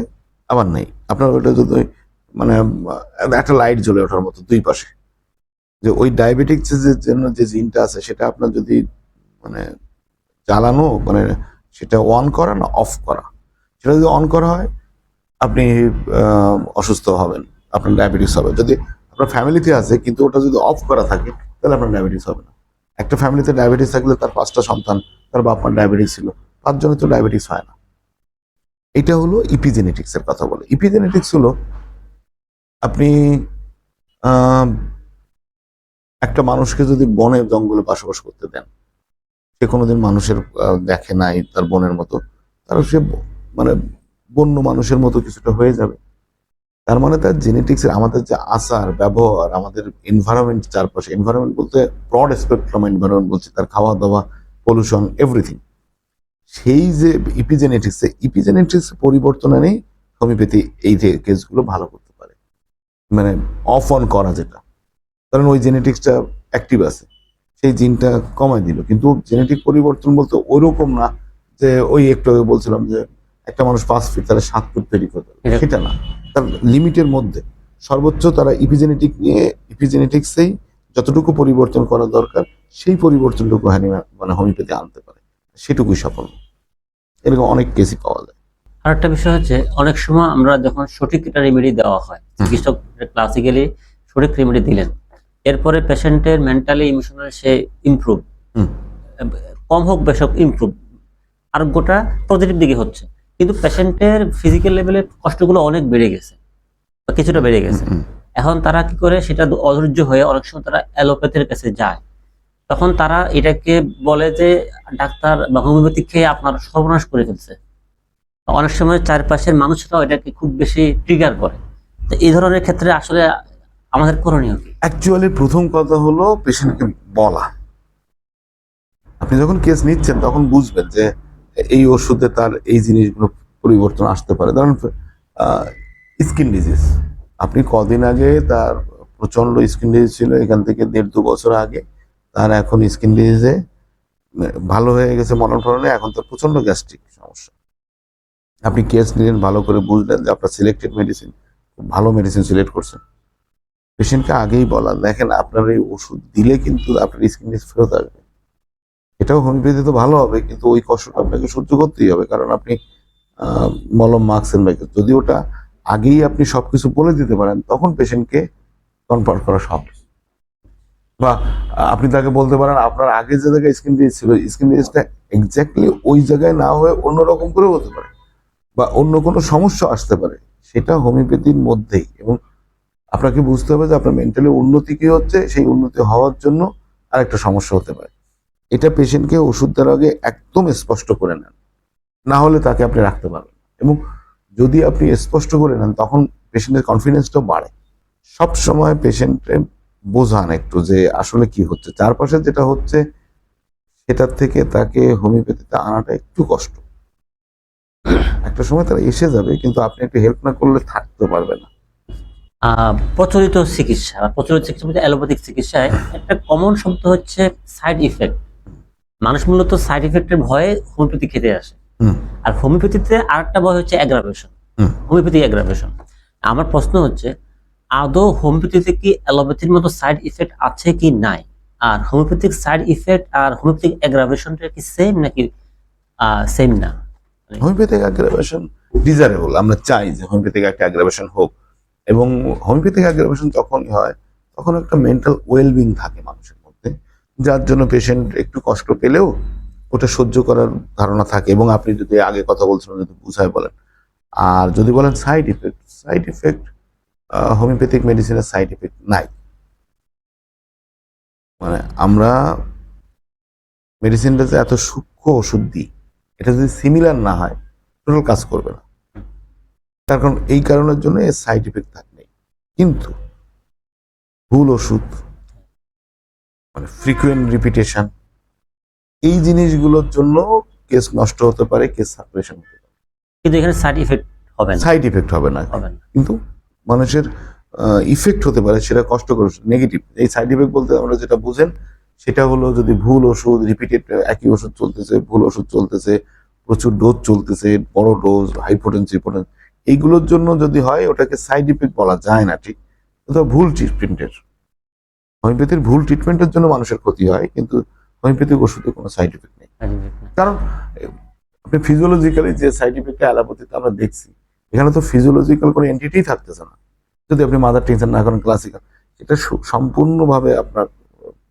আবার নেই। আপনার ওইটা যদি মানে একটা লাইট জ্বলে ওঠার মতো দুই পাশে, যে ওই ডায়াবেটিক্সের জন্য যে জিনটা আছে সেটা আপনার যদি মানে জ্বালানো, মানে সেটা অন করা না অফ করা, সেটা যদি অন করা হয় আপনি অসুস্থ হবেন, আপনার ডায়াবেটিস হবে। যদি আপনার ফ্যামিলিতে আছে কিন্তু ওটা যদি অফ করা থাকে, তাহলে আপনার ডায়াবেটিস হবে না। একটা ফ্যামিলিতে ডায়াবেটিস থাকলে তার 5টা সন্তান, তার বাপ মার ডায়াবেটিস ছিল, 5 জনের তো ডায়াবেটিস হয় না। এটা হলো ইপিজেনেটিক্স এর কথা বলে। ইপিজেনেটিক্স হলো আপনি একটা মানুষকে যদি বনে জঙ্গলে বসবাস করতে দেন, সে কোনোদিন মানুষের দেখে নাই তার বোনের মতো, তার সে মানে বন্য মানুষের মতো কিছুটা হয়ে যাবে। তার মানে তার জেনেটিক্স এর, আমাদের যে আচার ব্যবহার, আমাদের এনভায়রনমেন্ট চারপাশে, এনভায়রনমেন্ট বলতে ব্রড স্পেকট্রাম এনভায়রনমেন্ট বলছি, তার খাওয়া দাওয়া, পলিউশন, এভরিথিং। সেই যে ইপিজেনেটিক্স পরিবর্তন এনেই হোমিওপ্যাথি এই যে কেসগুলো ভালো করতে পারে, মানে অফ অন করা, যেটা কারণ ওই জেনেটিক্সটা অ্যাক্টিভ আছে, সেই জিনটা কমায় দিল। কিন্তু জেনেটিক পরিবর্তন বলতে ওইরকম না যে ওই একটু আগে বলছিলাম যে একটা মানুষ 5 ফিট তারা 7 ফুট তৈরি করতে পারে, সেটা না। তার লিমিটের মধ্যে সর্বোচ্চ তারা ইপিজেনেটিক্সেই যতটুকু পরিবর্তন করা দরকার, সেই পরিবর্তনটুকু মানে হোমিওপ্যাথি আনতে পারে, সেটুকুই সফল। এরকম অনেক কেসই পাওয়া যায়। আরেকটা বিষয় হচ্ছে, অনেক সময় আমরা যখন সঠিক একটা রেমেডি দেওয়া হয়, চিকিৎসক ক্লাসিক্যালি সঠিক রেমেডি দিলেন, এরপরে পেশেন্টের মেন্টালি ইমোশনাল সে ইমপ্রুভ, কম হোক বেশক ইমপ্রুভ, আরোগ্যটা পজিটিভ দিকে হচ্ছে, কিন্তু পেশেন্টের ফিজিক্যাল লেভেলের কষ্টগুলো অনেক বেড়ে গেছে বা কিছুটা বেড়ে গেছে। এখন তারা কি করে, সেটা অধৈর্য হয়ে অনেক সময় তারা অ্যালোপ্যাথির কাছে যায়। তখন তারা এটাকে বলে যে ডাক্তার বা হোমিওপ্যাথি খেয়ে আপনার সর্বনাশ করে ফেলছে। অনেক সময় চারপাশের মানুষরাও এটাকে খুব বেশি ট্রিগার করে। তো এই ধরনের ক্ষেত্রে আসলে আমাদের করণীয় কি? অ্যাকচুয়ালি প্রথম কথা হলো পেশেন্টকে বলা। আপনি যখন কেস নিচ্ছেন তখন বুঝবেন যে এই ওষুধে তার এই জিনিসগুলো পরিবর্তন আসতে পারে। ধরুন স্কিন ডিজিজ, আপনি কদিন আগে তার প্রচন্ড স্কিন ডিজিজ ছিল, এখান থেকে 1.5-2 বছর আগে তার এখন স্কিন ডিজিজে ভালো হয়ে গেছে মরণ ফলনে, এখন তার প্রচন্ড গ্যাস্ট্রিক সমস্যা। আপনি কেস নিলেন, ভালো করে বুঝলেন যে আপনার সিলেক্টেড মেডিসিন, ভালো মেডিসিন সিলেক্ট করছেন। পেশেন্টকে আগেই বলা, দেখেন আপনার এই ওষুধ দিলে কিন্তু আপনার স্কিন ডিজিজ ফেরত আসবে, এটাও হোমিওপ্যাথি তো ভালো হবে, কিন্তু ওই কষ্টটা আপনাকে সহ্য করতেই হবে, কারণ আপনি মলম মাখছেন। যদি ওটা আগেই আপনি সবকিছু বলে দিতে পারেন, তখন পেশেন্টকে কনফার্ম করা সহজ। বা আপনি তাকে বলতে পারেন আপনার আগে যে জায়গায় স্কিন ডিজিজ ছিল, স্কিন ডিজিজটা এক্স্যাক্টলি ওই জায়গায় না হয়ে অন্যরকম করেও হতে পারে, বা অন্য কোনো সমস্যা আসতে পারে, সেটা হোমিওপ্যাথির মধ্যেই। এবং আপনাকে বুঝতে হবে যে আপনার মেন্টালি উন্নতি কি হচ্ছে, সেই উন্নতি হওয়ার জন্য আরেকটা সমস্যা হতে পারে। এটা পেশেন্টকে ওষুধ দেওয়ার আগে একদম স্পষ্ট করে নেন, না হলে তাকে আপনি রাখতে পারবেন। এবং যদি আপনি স্পষ্ট করে নেন, তখন পেশেন্টের কনফিডেন্সটাও বাড়ে। সব সময় পেশেন্টে বোঝান একটু যে আসলে কি হচ্ছে, চারপাশে যেটা হচ্ছে সেটার থেকে তাকে হোমিওপ্যাথিতে আনাটা একটু কষ্ট। একটা সময় তারা এসে যাবে, কিন্তু আপনি একটু হেল্প না করলে থাকতে পারবে না। প্রচলিত চিকিৎসা বা প্রচলিত চিকিৎসা বলতে অ্যালোপ্যাথিক চিকিৎসায় একটা কমন শব্দ হচ্ছে সাইড ইফেক্ট। মানুষ মূলত সাইড ইফেক্টের ভয়ে হোমিওপ্যাথি খেতে আসে। আর হোমিওপ্যাথিতে আরেকটা ভয় হচ্ছে অ্যাগ্রাভেশন, হোমিওপ্যাথি অ্যাগ্রাভেশন। আমার প্রশ্ন হচ্ছে, আদৌ হোমিওপ্যাথিতে কি অ্যালোপ্যাথির মতো সাইড ইফেক্ট আছে কি নাই? আর হোমিওপ্যাথিক সাইড ইফেক্ট আর হোমিওপ্যাথিক অ্যাগ্রাভেশনটা কি সেম নাকি সেম না? হোমিওপ্যাথিক অ্যাগ্রাভেশন ডিজারেবল, আমরা চাই যে হোমিওপ্যাথিক একটা অ্যাগ্রাভেশন হোক, এবং হোমিওপ্যাথিক অ্যাগ্রাভেশন তখনই হয় তখন একটা মেন্টাল ওয়েলবিং থাকে মানুষের মধ্যে, যার জন্য পেশেন্ট একটু কষ্ট পেলেও ওটা সহ্য করার ধারণা থাকে। এবং আপনি যদি আগে কথা বলছিলেন, যদি বুঝায় বলেন। আর যদি বলেন সাইড ইফেক্ট হোমিওপ্যাথিক মেডিসিনের সাইড ইফেক্ট নাই। মানে আমরা মেডিসিনটা যে এত সূক্ষ্ম ওষুধ দিই, এটা যদি সিমিলার না হয় টোটাল কাজ করবে না। তার কারণ এই কারণের জন্য এর সাইড ইফেক্ট থাকবে। কিন্তু ভুল ওষুধ, মানে ফ্রিকুয়েন্ট রিপিটেশন, এই জিনিসগুলোর জন্য কেস নষ্ট হতে পারে, কেস সাপ্রেশন হতে পারে। কিন্তু এখানে সাইড ইফেক্ট হবে না, সাইড ইফেক্ট হবে না, কিন্তু মানুষের ইফেক্ট হতে পারে, সেটা কষ্ট করে নেগেটিভ। এই সাইড ইফেক্ট বলতে আমরা যেটা বুঝেন সেটা হলো যদি ভুল ওষুধ, রিপিটেড একই ওষুধ চলতেছে, ভুল ওষুধ চলতেছে, প্রচুর ডোজ চলতেছে, বড় ডোজ, হাই পোটেন্সি, এইগুলোর জন্য যদি হয় ওটাকে সাইড ইফেক্ট বলা যায় না। ঠিক ভুল ট্রিটমেন্টের, হোমিওপ্যাথির ভুল ট্রিটমেন্টের জন্য মানুষের ক্ষতি হয়, কিন্তু হোমিওপ্যাথিক ওষুধে কোনো সাইড ইফেক্ট নেই। কারণ আপনি ফিজিওলজিক্যালি যে সাইড ইফেক্টটা অ্যালোপ্যাথিতে আমরা দেখছি, এখানে তো ফিজিওলজিক্যাল কোনো এন্টিটি থাকতেছে না। যদি আপনি মাদার টেনশন না করেন ক্লাসিক্যাল, এটা সম্পূর্ণভাবে আপনার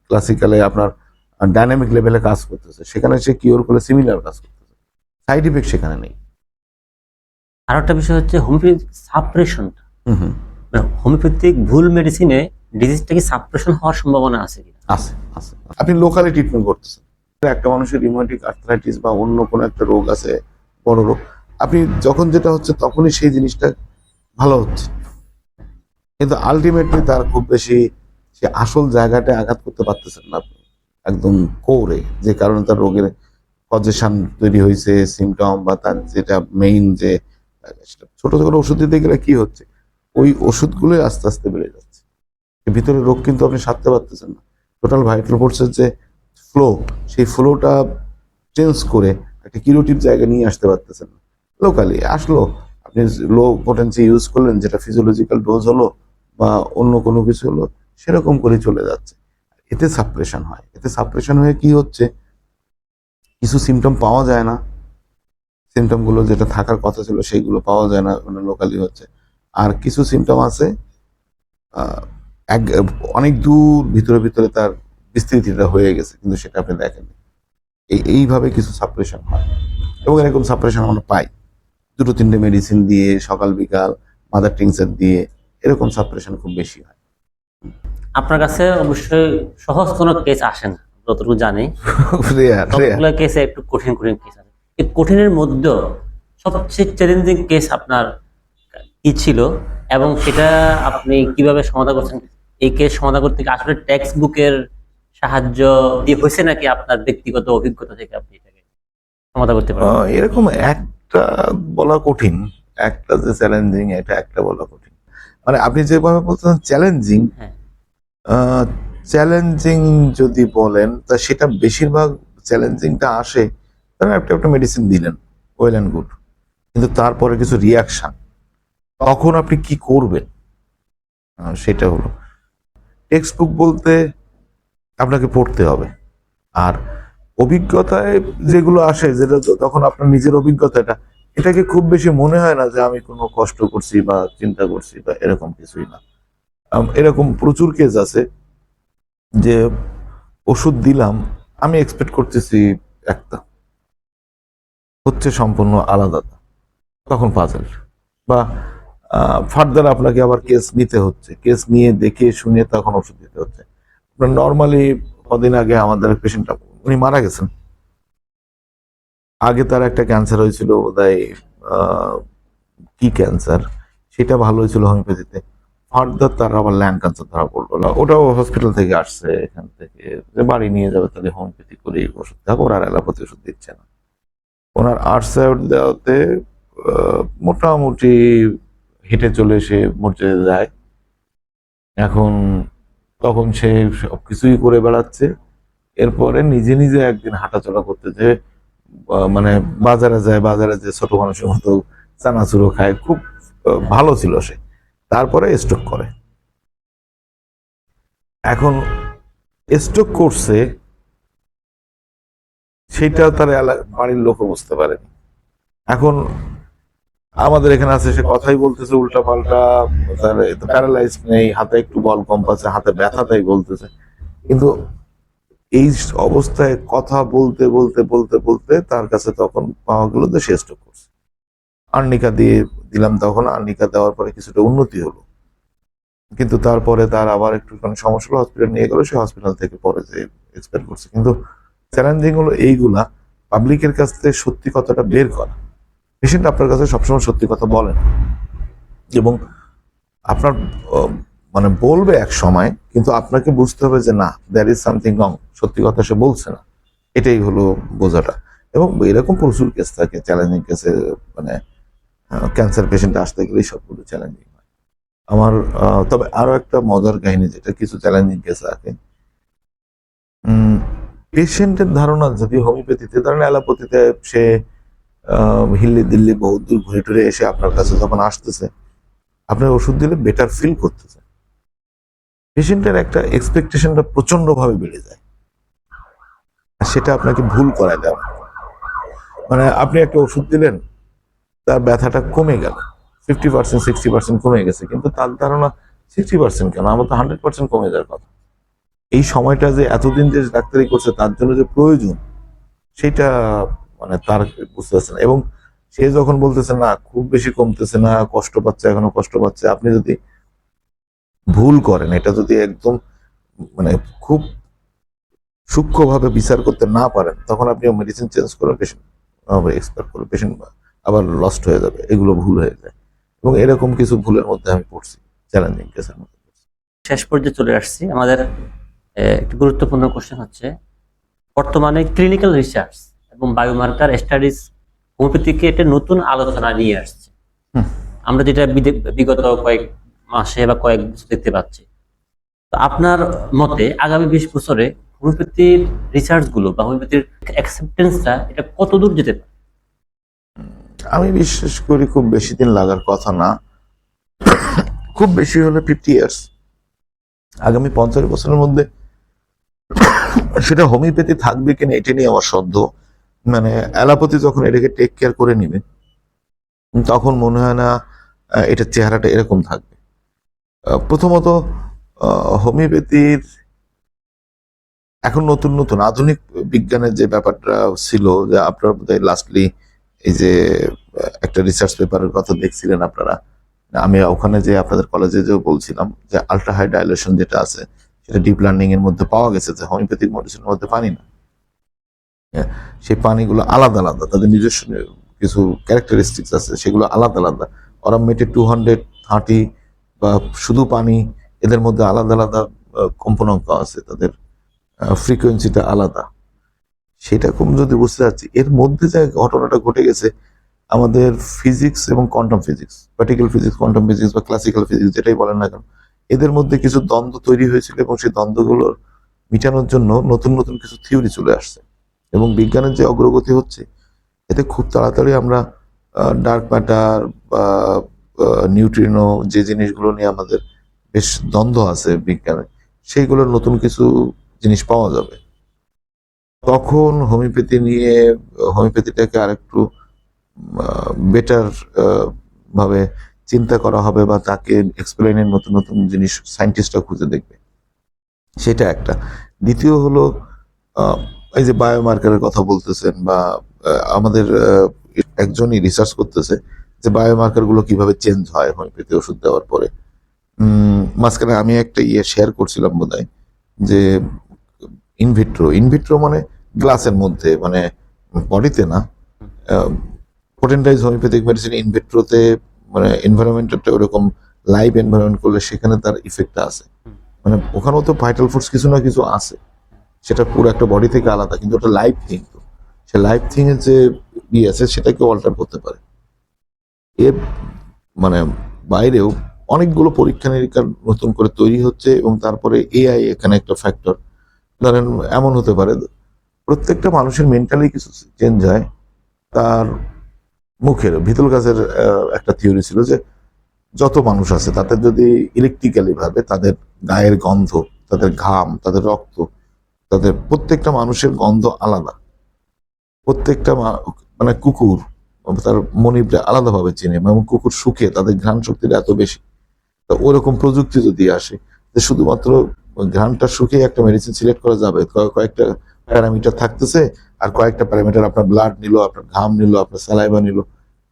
ক্লাসিক্যালে আপনার ডাইনামিক লেভেলে কাজ করতেছে, সেখানে সে কিওর করলে সিমিলার কাজ করতেছে, সাইড ইফেক্ট সেখানে নেই। আর একটা বিষয় হচ্ছে হোমিওপ্যাথিক সাপ্রেশনটা, হোমিওপ্যাথিক ভুল মেডিসিনে ডিজিজটা কি সাপ্রেশন হওয়ার সম্ভাবনা আছে কি? আছে, আছে। আপনি লোকালি ট্রিটমেন্ট করতেছেন, একটা মানুষের রিউমাটিক আর্থ্রাইটিস বা অন্য কোনো একটা রোগ আছে, বড় রোগ, আপনি যখন যেটা হচ্ছে তখনই সেই জিনিসটা ভালো হচ্ছে, কিন্তু আলটিমেটলি তার খুব বেশি সে আসল জায়গাটা আঘাত করতে পারতেছেন না আপনি, একদম কোরে, যে কারণে তার রোগের কজেশন তৈরি হয়েছে, সিমটম বা তার যেটা মেইন যে ছোট ছোট ওষুধ দিতে গেলে কি হচ্ছে, ওই ওষুধগুলোই আস্তে আস্তে বেড়ে যাচ্ছে, ভিতরে রোগ কিন্তু আপনি সারতে পারতেছেন না। টোটাল ভাইটাল ফোর্সের যে ফ্লো, সেই ফ্লোটা চেঞ্জ করে একটা কিউরেটিভ জায়গা নিয়ে আসতে পারতেছেন না। লোকালি আসলো, আপনি লো পোটেন্সি ইউজ করলেন, যেটা ফিজিওলজিক্যাল ডোজ হলো বা অন্য কোনো কিছু হলো, সেরকম করে চলে যাচ্ছে। এতে সাপ্রেশন হয়, এতে সাপ্রেশন হয়ে কি হচ্ছে, কিছু সিমটম পাওয়া যায় না, সিমটমগুলো যেটা থাকার কথা ছিল সেইগুলো পাওয়া যায় না, মানে লোকালি হচ্ছে। আর কিছু সিমটম আছে অনেক দূর ভিতরে ভিতরে তার বিস্তৃতিটা হয়ে গেছে, কিন্তু সেটা আপনি দেখেন। এইভাবে কিছু সাপ্রেশন হয়, এবং এরকম সাপ্রেশন আমরা পাই 2-3টে মেডিসিন দিয়ে, সকাল বিকাল মাদার টিংচার দিয়ে, এরকম সাপ্রেশন খুব বেশি হয়। আপনার কাছে অবশ্যই সহজ কোনো কেস আসে না, যতটুকু জানি সবগুলো কেসে একটু কঠিন কঠিন কেস আছে। এই কঠিনের মধ্যেও সবচেয়ে চ্যালেঞ্জিং কেস আপনার কি ছিল, এবং সেটা আপনি কিভাবে সমাধান করছেন? এই কেস সমাধান করতে আসলে টেক্সট বুকের সাহায্য দিয়ে হয়েছে, নাকি আপনার ব্যক্তিগত অভিজ্ঞতা থেকে আপনি এটাকে সমাধান করতে পারেন? এরকম একটা বলা কঠিন, একটা যে চ্যালেঞ্জিং, এটা একটা বলা কঠিন। মানে আপনি যেভাবে বলছেন চ্যালেঞ্জিং, চ্যালেঞ্জিং যদি বলেন তা সেটা বেশিরভাগ চ্যালেঞ্জিংটা আসে, তারা একটা মেডিসিন দিলেন, ওয়েল অ্যান্ড গুড, কিন্তু তারপরে কিছু রিয়াকশন, তখন আপনি কি করবেন, সেটা হলো। টেক্সট বুক বলতে আপনাকে পড়তে হবে, আর অভিজ্ঞতায় যেগুলো আসে, যেটা তখন আপনার নিজের অভিজ্ঞতাটা, এটাকে খুব বেশি মনে হয় না যে আমি কোনো কষ্ট করছি বা চিন্তা করছি বা এরকম কিছুই না। এরকম প্রচুর কেস আছে যে ওষুধ দিলাম, আমি এক্সপেক্ট করতেছি একটা, হচ্ছে সম্পূর্ণ আলাদা, তখন পাজল। বা ফার্দার আপনাকে আবার কেস নিতে হচ্ছে, কেস নিয়ে দেখে শুনে তখন ওষুধ দিতে হচ্ছে। নর্মালি কদিন আগে আমাদের পেশেন্টটা, উনি মারা গেছেন, আগে তার একটা ক্যান্সার হয়েছিল বোধহয়, কি ক্যান্সার সেটা ভালো হয়েছিল হোমিওপ্যাথিতে, ফার্দার তার আবার ল্যাং ক্যান্সার ধরা পড়লো। ওটাও হসপিটাল থেকে আসছে, এখান থেকে যে বাড়ি নিয়ে যাবে, তাহলে হোমিওপ্যাথি করে ওষুধ থাকো, ওরা আর অ্যালোপ্যাথি ওষুধ দিচ্ছে না। ওনার আর্টস দেওয়াতে মোটামুটি হেঁটে চলে এসে মরচে যায়। এখন তখন সে সবকিছুই করে বেড়াচ্ছে, এরপরে নিজে নিজে একদিন হাঁটাচলা করতে যে মানে বাজারে যায়, বাজারে যে ছোট মানুষের মতো চানাচুরো খায়, খুব ভালো ছিল সে, তারপরে স্ট্রোক করে। এখন স্ট্রোক করছে সেটা তার বাড়ির লোকও বুঝতে পারেনি, এখন আমাদের এখানে আছে, সে কথাই বলতেছে উল্টা পাল্টা, তার প্যারালাইজ নেই, হাতে একটু বল কম পাচ্ছে, হাতে ব্যথা তাই বলতেছে। কিন্তু এই অবস্থায় কথা বলতে বলতে বলতে বলতে তার কাছে তখন পাওয়া গেল যে সে স্ট্রোক করছে। আর্নিকা দিয়ে দিলাম, তখন আর্নিকা দেওয়ার পরে কিছুটা উন্নতি হলো, কিন্তু তারপরে তার আবার একটু সমস্যা হলো, হসপিটাল নিয়ে গেল, সে হসপিটাল থেকে পরে যে এক্সপায়ার করছে। কিন্তু চ্যালেঞ্জিং হলো এইগুলা পাবলিকের কাছ থেকে সত্যি কথাটা বের করা। পেশেন্ট আপনার কাছে সবসময় সত্যি কথা বলেন, এবং আপনার মানে বলবে এক সময়, কিন্তু আপনাকে বুঝতে হবে যে না, দ্যার ইজ সামথিং রং, সত্যি কথা সে বলছে না। এটাই হলো বোঝাটা। এবং এরকম প্রচুর কেস থাকে চ্যালেঞ্জিং কেসে, মানে ক্যান্সার পেশেন্ট আসতে গেলেই সবগুলো চ্যালেঞ্জিং হয়। আমার তবে আরো একটা মজার কাহিনী, যেটা কিছু চ্যালেঞ্জিং কেস থাকে, পেশেন্টের ধারণা যদি হোমিওপ্যাথিতে, ধরেন অ্যালোপ্যাথিতে সে হিল্লি দিল্লি বহুত দূর ঘুরে টুরে এসে আপনার কাছে যখন আসতেছে, আপনার ওষুধ দিলে বেটার ফিল করতেছে, পেশেন্টের একটা এক্সপেকটেশনটা প্রচন্ড ভাবে বেড়ে যায়, আর সেটা আপনাকে ভুল করায় দেওয়া। মানে আপনি একটা ওষুধ দিলেন, তার ব্যথাটা কমে গেল, 50% 60% কমে গেছে, কিন্তু তার ধারণা 60% কেন, আমার তো 100% কমে যাওয়ার কথা। এই সময়টা যে এতদিন যে ডাক্তারি করছে তার জন্য যে প্রয়োজন, সেটা মানে তার বুঝতে পারছে না। এবং সে যখন বলতেছে না খুব বেশি কমতেছে না, কষ্ট পাচ্ছে, এখনো কষ্ট পাচ্ছে, আপনি যদি ভুল করেন, এটা যদি একদম মানে খুব সূক্ষ্মভাবে বিচার করতে না পারেন, তখন আপনি মেডিসিন চেঞ্জ করেন, পেশেন্ট এক্সপায়ার করে, পেশেন্ট আবার লস্ট হয়ে যাবে, এগুলো ভুল হয়ে যায়। এবং এরকম কিছু ভুলের মধ্যে আমি পড়ছি, চ্যালেঞ্জিং কেসের মধ্যে। শেষ পর্যায়ে চলে আসছি। আমাদের একটি গুরুত্বপূর্ণ কোশ্চেন হচ্ছে, বর্তমানে ক্লিনিক্যাল রিসার্চ এবং বায়োমার্কার স্টাডিজ হোমিওপ্যাথিকে একটা নতুন আলোচনা নিয়ে আসছে। আমরা যেটা বিগত কয়েক মাসে বা কয়েক বছর দেখতে পাচ্ছি। তো আপনার মতে আগামী 20 বছরে হোমিওপ্যাথির রিসার্চ গুলো বা হোমিওপ্যাথির অ্যাকসেপ্টেন্সটা এটা কত দূর যেতে পারে? আমি বিশ্বাস করি খুব বেশি দিন লাগার কথা না, খুব বেশি হলে 50 ইয়ার্স। আগামী 50 বছরের মধ্যে সেটা হোমিওপ্যাথি থাকবে কিনা এটা নিয়ে আমার সন্দেহ। মানে অ্যালোপ্যাথি যখন এটাকে টেক কেয়ার করে নিবে, তখন মনে হয় না এটার চেহারাটা এরকম থাকবে। প্রথমত হোমিওপ্যাথির এখন নতুন নতুন আধুনিক বিজ্ঞানের যে ব্যাপারটা ছিল, যে আপনার বোধহয় লাস্টলি এই যে একটা রিসার্চ পেপারের কথা দেখছিলেন আপনারা, আমি ওখানে যে আপনাদের কলেজে যে বলছিলাম যে আল্ট্রা হাই ডাইলেশন যেটা আছে, সেটা ডিপ লার্নিং এর মধ্যে পাওয়া গেছে যে হোমিওপ্যাথিক মেডিসিনের মধ্যে পানি না, সেই পানিগুলো আলাদা আলাদা, তাদের নিজস্ব কিছু ক্যারেক্টারিস্টিক্স আছে, সেগুলো আলাদা আলাদা। ওরা মেটে 230 বা শুধু পানি, এদের মধ্যে আলাদা আলাদা কম্পনাঙ্ক আছে, তাদের ফ্রিকোয়েন্সিটা আলাদা। সেটা খুব যদি বুঝতে পারছি, এর মধ্যে যে ঘটনাটা ঘটে গেছে, আমাদের ফিজিক্স এবং quantum physics, particle physics, quantum physics বা ক্লাসিক্যাল ফিজিক্স যেটাই বলেন না কেন, এদের মধ্যে কিছু দ্বন্দ্ব তৈরি হয়েছিল, এবং সেই দ্বন্দ্বগুলোর মিটানোর জন্য নতুন নতুন কিছু থিওরি চলে আসছে। এবং বিজ্ঞানের যে অগ্রগতি হচ্ছে, এতে খুব তাড়াতাড়ি আমরা ডার্ক ম্যাটার বা নিউট্রিনো, যে জিনিসগুলো নিয়ে আমাদের বেশ দ্বন্দ্ব আছে বিজ্ঞানে, সেইগুলোর নতুন কিছু জিনিস পাওয়া যাবে। তখন হোমিওপ্যাথি নিয়ে, হোমিওপ্যাথিটাকে আরেকটু বেটার ভাবে চিন্তা করা হবে, বা তাকে এক্সপ্লেনের নতুন নতুন জিনিস সায়েন্টিস্টরা খুঁজে দেখবে, সেটা একটা। দ্বিতীয় হলো এই যে বায়োমার্কারের কথা বলতেছেন, বা আমাদের একজনই রিসার্চ করতেছে যে বায়োমার্কার গুলো কিভাবে চেঞ্জ হয় হোমিওপ্যাথি ওষুধ দেওয়ার পরে। মাঝখানে আমি একটা শেয়ার করছিলাম বোধহয়, যে ইনভিট্রো, ইনভিট্রো মানে গ্লাসের মধ্যে, মানে বডিতে না, পোটেন্টাইজ হোমিওপ্যাথিক মেডিসিন ইনভিট্রোতে, মানে এনভায়রনমেন্টটা ওরকম লাইভ এনভায়রনমেন্ট করলে সেখানে তার ইফেক্টটা আছে। মানে ওখানেও তো ভাইটাল ফোর্স কিছু না কিছু আছে, সেটা পুরো একটা বডি থেকে আলাদা, কিন্তু ওটা লাইভ থিং, তো সে লাইভ থিং এর যে আছে সেটাকে অল্টার করতে পারে। এর মানে বাইরেও অনেকগুলো পরীক্ষা নিরীক্ষা নতুন করে তৈরি হচ্ছে, এবং তারপরে এআই এখানে একটা ফ্যাক্টর। ধরেন এমন হতে পারে, প্রত্যেকটা মানুষের মেন্টালি কিছু চেঞ্জ হয়, তার মুখের ভিতর কাছের একটা থিওরি ছিল যে যত মানুষ আছে তাদের যদি ইলেকট্রিক্যালি ভাবে, তাদের গায়ের গন্ধ, তাদের ঘাম, তাদের রক্ত, তাদের প্রত্যেকটা মানুষের গন্ধ আলাদা। প্রত্যেকটা মানে কুকুর তার মনিবরা আলাদাভাবে চিনে, এবং কুকুর শুকে তাদের ঘ্রাণ শক্তিটা এত বেশি। তো ওরকম প্রযুক্তি যদি আসে যে শুধুমাত্র ঘ্রাণটা শুকিয়ে একটা মেডিসিন সিলেক্ট করা যাবে, কয়েকটা প্যারামিটার থাকতেছে, আর কয়েকটা প্যারামিটার আপনার ব্লাড নিল, আপনার ঘাম নিল, আপনার স্যালাইভা নিল,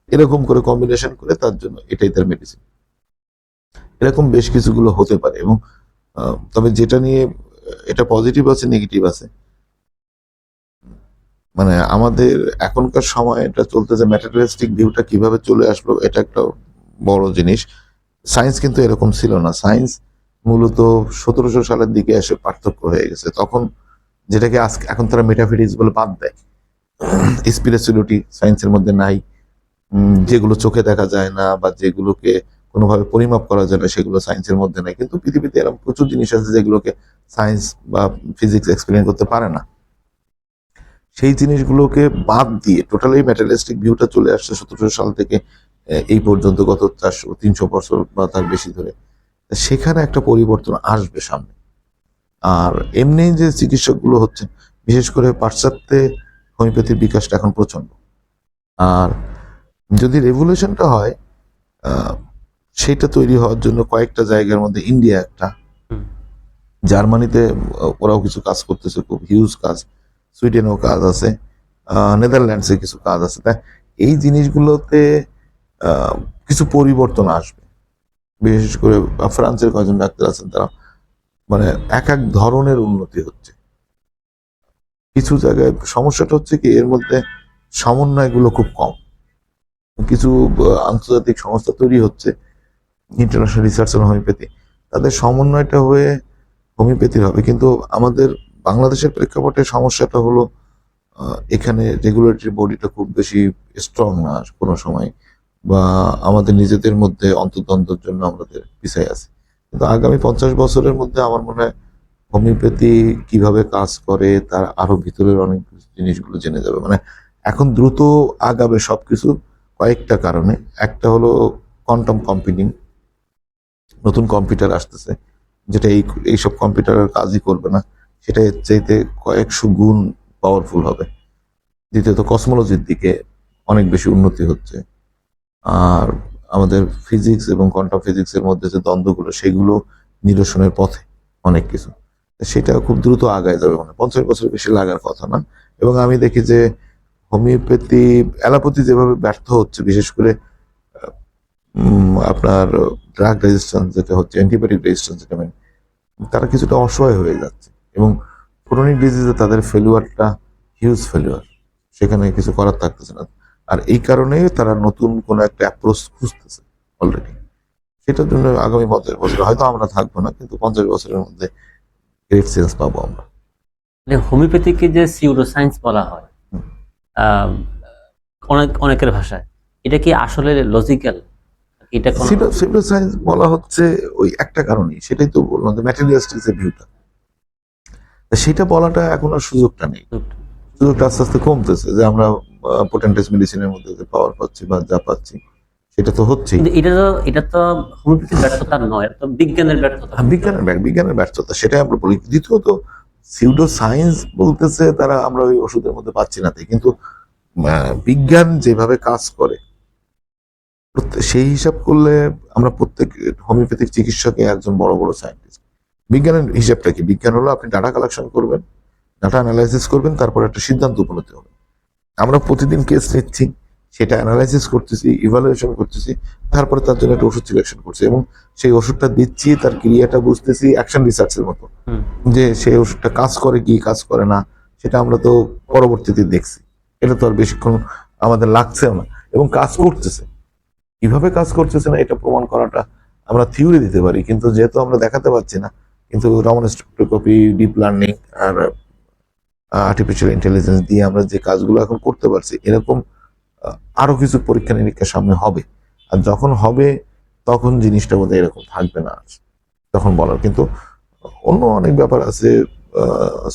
এরকম করে কম্বিনেশন করে তার জন্য এটাই তার মেডিসিন। এরকম বেশ কিছুগুলো হতে পারে। এবং তবে যেটা নিয়ে এটা পজিটিভ আছে, নেগেটিভ আছে। মানে আমাদের এখনকার সময় এটা চলতে, যে ম্যাটেরিয়ালিস্টিক ভিউটা কিভাবে চলে আসলো, এটা একটা বড় জিনিস। সায়েন্স কিন্তু এরকম ছিল না। সায়েন্স মূলত 1700 সালের দিকে এসে পার্থক্য হয়ে গেছে। তখন যেটাকে আজকে এখন তারা মেটাফিজিক্স বলে বাদ দেয়। স্পিরিচুয়ালিটি সায়েন্সের মধ্যে নাই। যেগুলো চোখে দেখা যায় না বা যেগুলোকে কোনোভাবে পরিমাপ করা যায় না, সেগুলো সায়েন্সের মধ্যে নাই। কিন্তু পৃথিবীতে এরকম প্রচুর জিনিস আছে যেগুলোকে সায়েন্স বা ফিজিক্স এক্সপ্লেন করতে পারে না। সেই জিনিসগুলোকে বাদ দিয়ে টোটালি ম্যাটেরিয়ালিস্টিক ভিউটা চলে আসছে 1700 সাল থেকে এই পর্যন্ত, গত 400-300 বছর বা তার বেশি ধরে। সেখানে একটা পরিবর্তন আসবে সামনে। আর এমনি যে চিকিৎসকগুলো হচ্ছে, বিশেষ করে পাশ্চাত্যে হোমিওপ্যাথির বিকাশটা এখন প্রচন্ড। আর যদি রেভলিউশনটা হয়, সেটা তৈরি হওয়ার জন্য কয়েকটা জায়গার মধ্যে ইন্ডিয়া একটা, জার্মানিতে ওরাও কিছু কাজ করতেছে, খুব হিউজ কাজ, সুইডেনেও কাজ আছে, নেদারল্যান্ডসে কিছু কাজ আছে। তাই এই জিনিসগুলোতে কিছু পরিবর্তন আসবে। বিশেষ করে ফ্রান্সের কয়েকজন ডাক্তার আছেন, তারা মানে এক এক ধরনের উন্নতি হচ্ছে। কিছু জায়গায় সমস্যাটা হচ্ছে কি, এর মধ্যে সমন্বয়গুলো খুব কম। কিছু আন্তর্জাতিক সংস্থা তৈরি হচ্ছে, ইন্টারন্যাশনাল রিসার্চ অন হোমিওপ্যাথি, তাদের সমন্বয়টা হয়ে হোমিওপ্যাথির হবে। কিন্তু আমাদের বাংলাদেশের প্রেক্ষাপটে সমস্যাটা হলো, এখানে রেগুলেটরি বডিটা খুব বেশি স্ট্রং না কোনো সময়, বা আমাদের নিজেদের মধ্যে অন্তর্দ্বন্দ্বের জন্য আমাদের পিছিয়ে আছি। কিন্তু আগামী 50 বছরের মধ্যে আমার মনে হয় হোমিওপ্যাথি কিভাবে কাজ করে তার আরো ভিতরের অনেক জিনিসগুলো জেনে যাবে। মানে এখন দ্রুত আগাবে সবকিছু কয়েকটা কারণে। একটা হলো কোয়ান্টাম কম্পিউটিং, নতুন কম্পিউটার আসতেছে, যেটা এইসব কম্পিউটারের কাজই করবে না, সেটা এর চাইতে কয়েকশো গুণ পাওয়ারফুল হবে। দ্বিতীয়ত কসমোলজির দিকে অনেক বেশি উন্নতি হচ্ছে। আর আমাদের ফিজিক্স এবং কোয়ান্টাম ফিজিক্সের মধ্যে যে দ্বন্দ্বগুলো, সেগুলো নিরসনের পথে অনেক কিছু। সেটা খুব দ্রুত আগায় যাবে, মানে 50 বছর বেশি লাগার কথা না। এবং আমি দেখি যে হোমিওপ্যাথি, অ্যালোপ্যাথি যেভাবে ব্যর্থ হচ্ছে, বিশেষ করে আপনার ড্রাগ রেজিস্ট্যান্স যেটা হচ্ছে, অ্যান্টিবায়োটিক রেজিস্ট্যান্স যেটা, তারা কিছুটা অসহায় হয়ে যাচ্ছে। এবং ক্রনিক ডিজিজে তাদের ফেলুয়ারটা হিউজ ফেলুয়ার, সেখানে কিছু করার থাকতেছে না। আর এই কারণে তারা নতুন কোনো একটা অ্যাপ্রোচ খুঁজতেছে অলরেডি। সেটার জন্য আগামী 50 বছর হয়তো আমরা থাকবো না, কিন্তু 50 বছরের মধ্যে গ্রেট চেঞ্জ পাবো আমরা। হোমিওপ্যাথিকে যে সিউডো সায়েন্স বলা হয় অনেকের ভাষায়, এটা কি আসলে লজিক্যাল? এটা সিভিল সায়েন্স বলা হচ্ছে ওই একটা কারণেই, সেটাই তো বললাম যে ম্যাটেরিয়ালিস্টিক যে ভিউটা, সেটা বলাটা এখন আর সুযোগটা নেই। সুযোগটা আস্তে আস্তে কমতেছে, যে আমরা পোটেন্টাস মেডিসিনের মধ্যে যে পাওয়ার পাচ্ছি বা যা পাচ্ছি, সেটা তো হচ্ছে। এটা তো হোমিওপ্যাথির ব্যর্থতা নয়, এটা তো বিজ্ঞানের ব্যর্থতা। বিজ্ঞানের ব্যর্থতা, সেটাই আমরা বলি। দ্বিতীয়ত সিউডো সায়েন্স বলতেছে তারা আমরা ওই ওষুধের মধ্যে পাচ্ছি না তাই, কিন্তু বিজ্ঞান যেভাবে কাজ করে সেই হিসাব করলে আমরা প্রত্যেক হোমিওপ্যাথিক চিকিৎসকে একজন বড় বড় সায়েন্টিস্ট। বিজ্ঞানের হিসাবটা কি? বিজ্ঞান হলো আপনি ডাটা কালেকশন করবেন, ডাটা অ্যানালাইসিস করবেন, তারপর একটা সিদ্ধান্ত উপনীত হবে। আমরা প্রতিদিন কেস নিচ্ছি, সেটা অ্যানালাইসিস করতেছি, ইভালুয়েশন করতেছি, তারপরে তার জন্য একটা ওষুধ সিলেকশন করছি, এবং সেই ওষুধটা দিচ্ছি, তার ক্রিয়াটা বুঝতেছি, অ্যাকশন রিসার্চের মতো, যে সেই ওষুধটা কাজ করে কি কাজ করে না, সেটা আমরা তো পরবর্তীতে দেখছি। এটা তো আর বেশিক্ষণ আমাদের লাগছেও না, এবং কাজ করতেছে। কিভাবে কাজ করতেছে না এটা প্রমাণ করাটা আমরা থিওরি দিতে পারি, কিন্তু যেহেতু আমরা দেখাতে পারছি না, কিন্তু রমন স্পেকট্রোস্কপি, ডিপ লার্নিং আর আর্টিফিশিয়াল ইন্টেলিজেন্স দিয়ে আমরা যে কাজগুলো এখন করতে পারছি, এরকম আরো কিছু পরীক্ষা নিরীক্ষা সামনে হবে। আর যখন হবে তখন জিনিসটা বোধহয় এরকম থাকবে না তখন বলার। কিন্তু অন্য অনেক ব্যাপার আছে,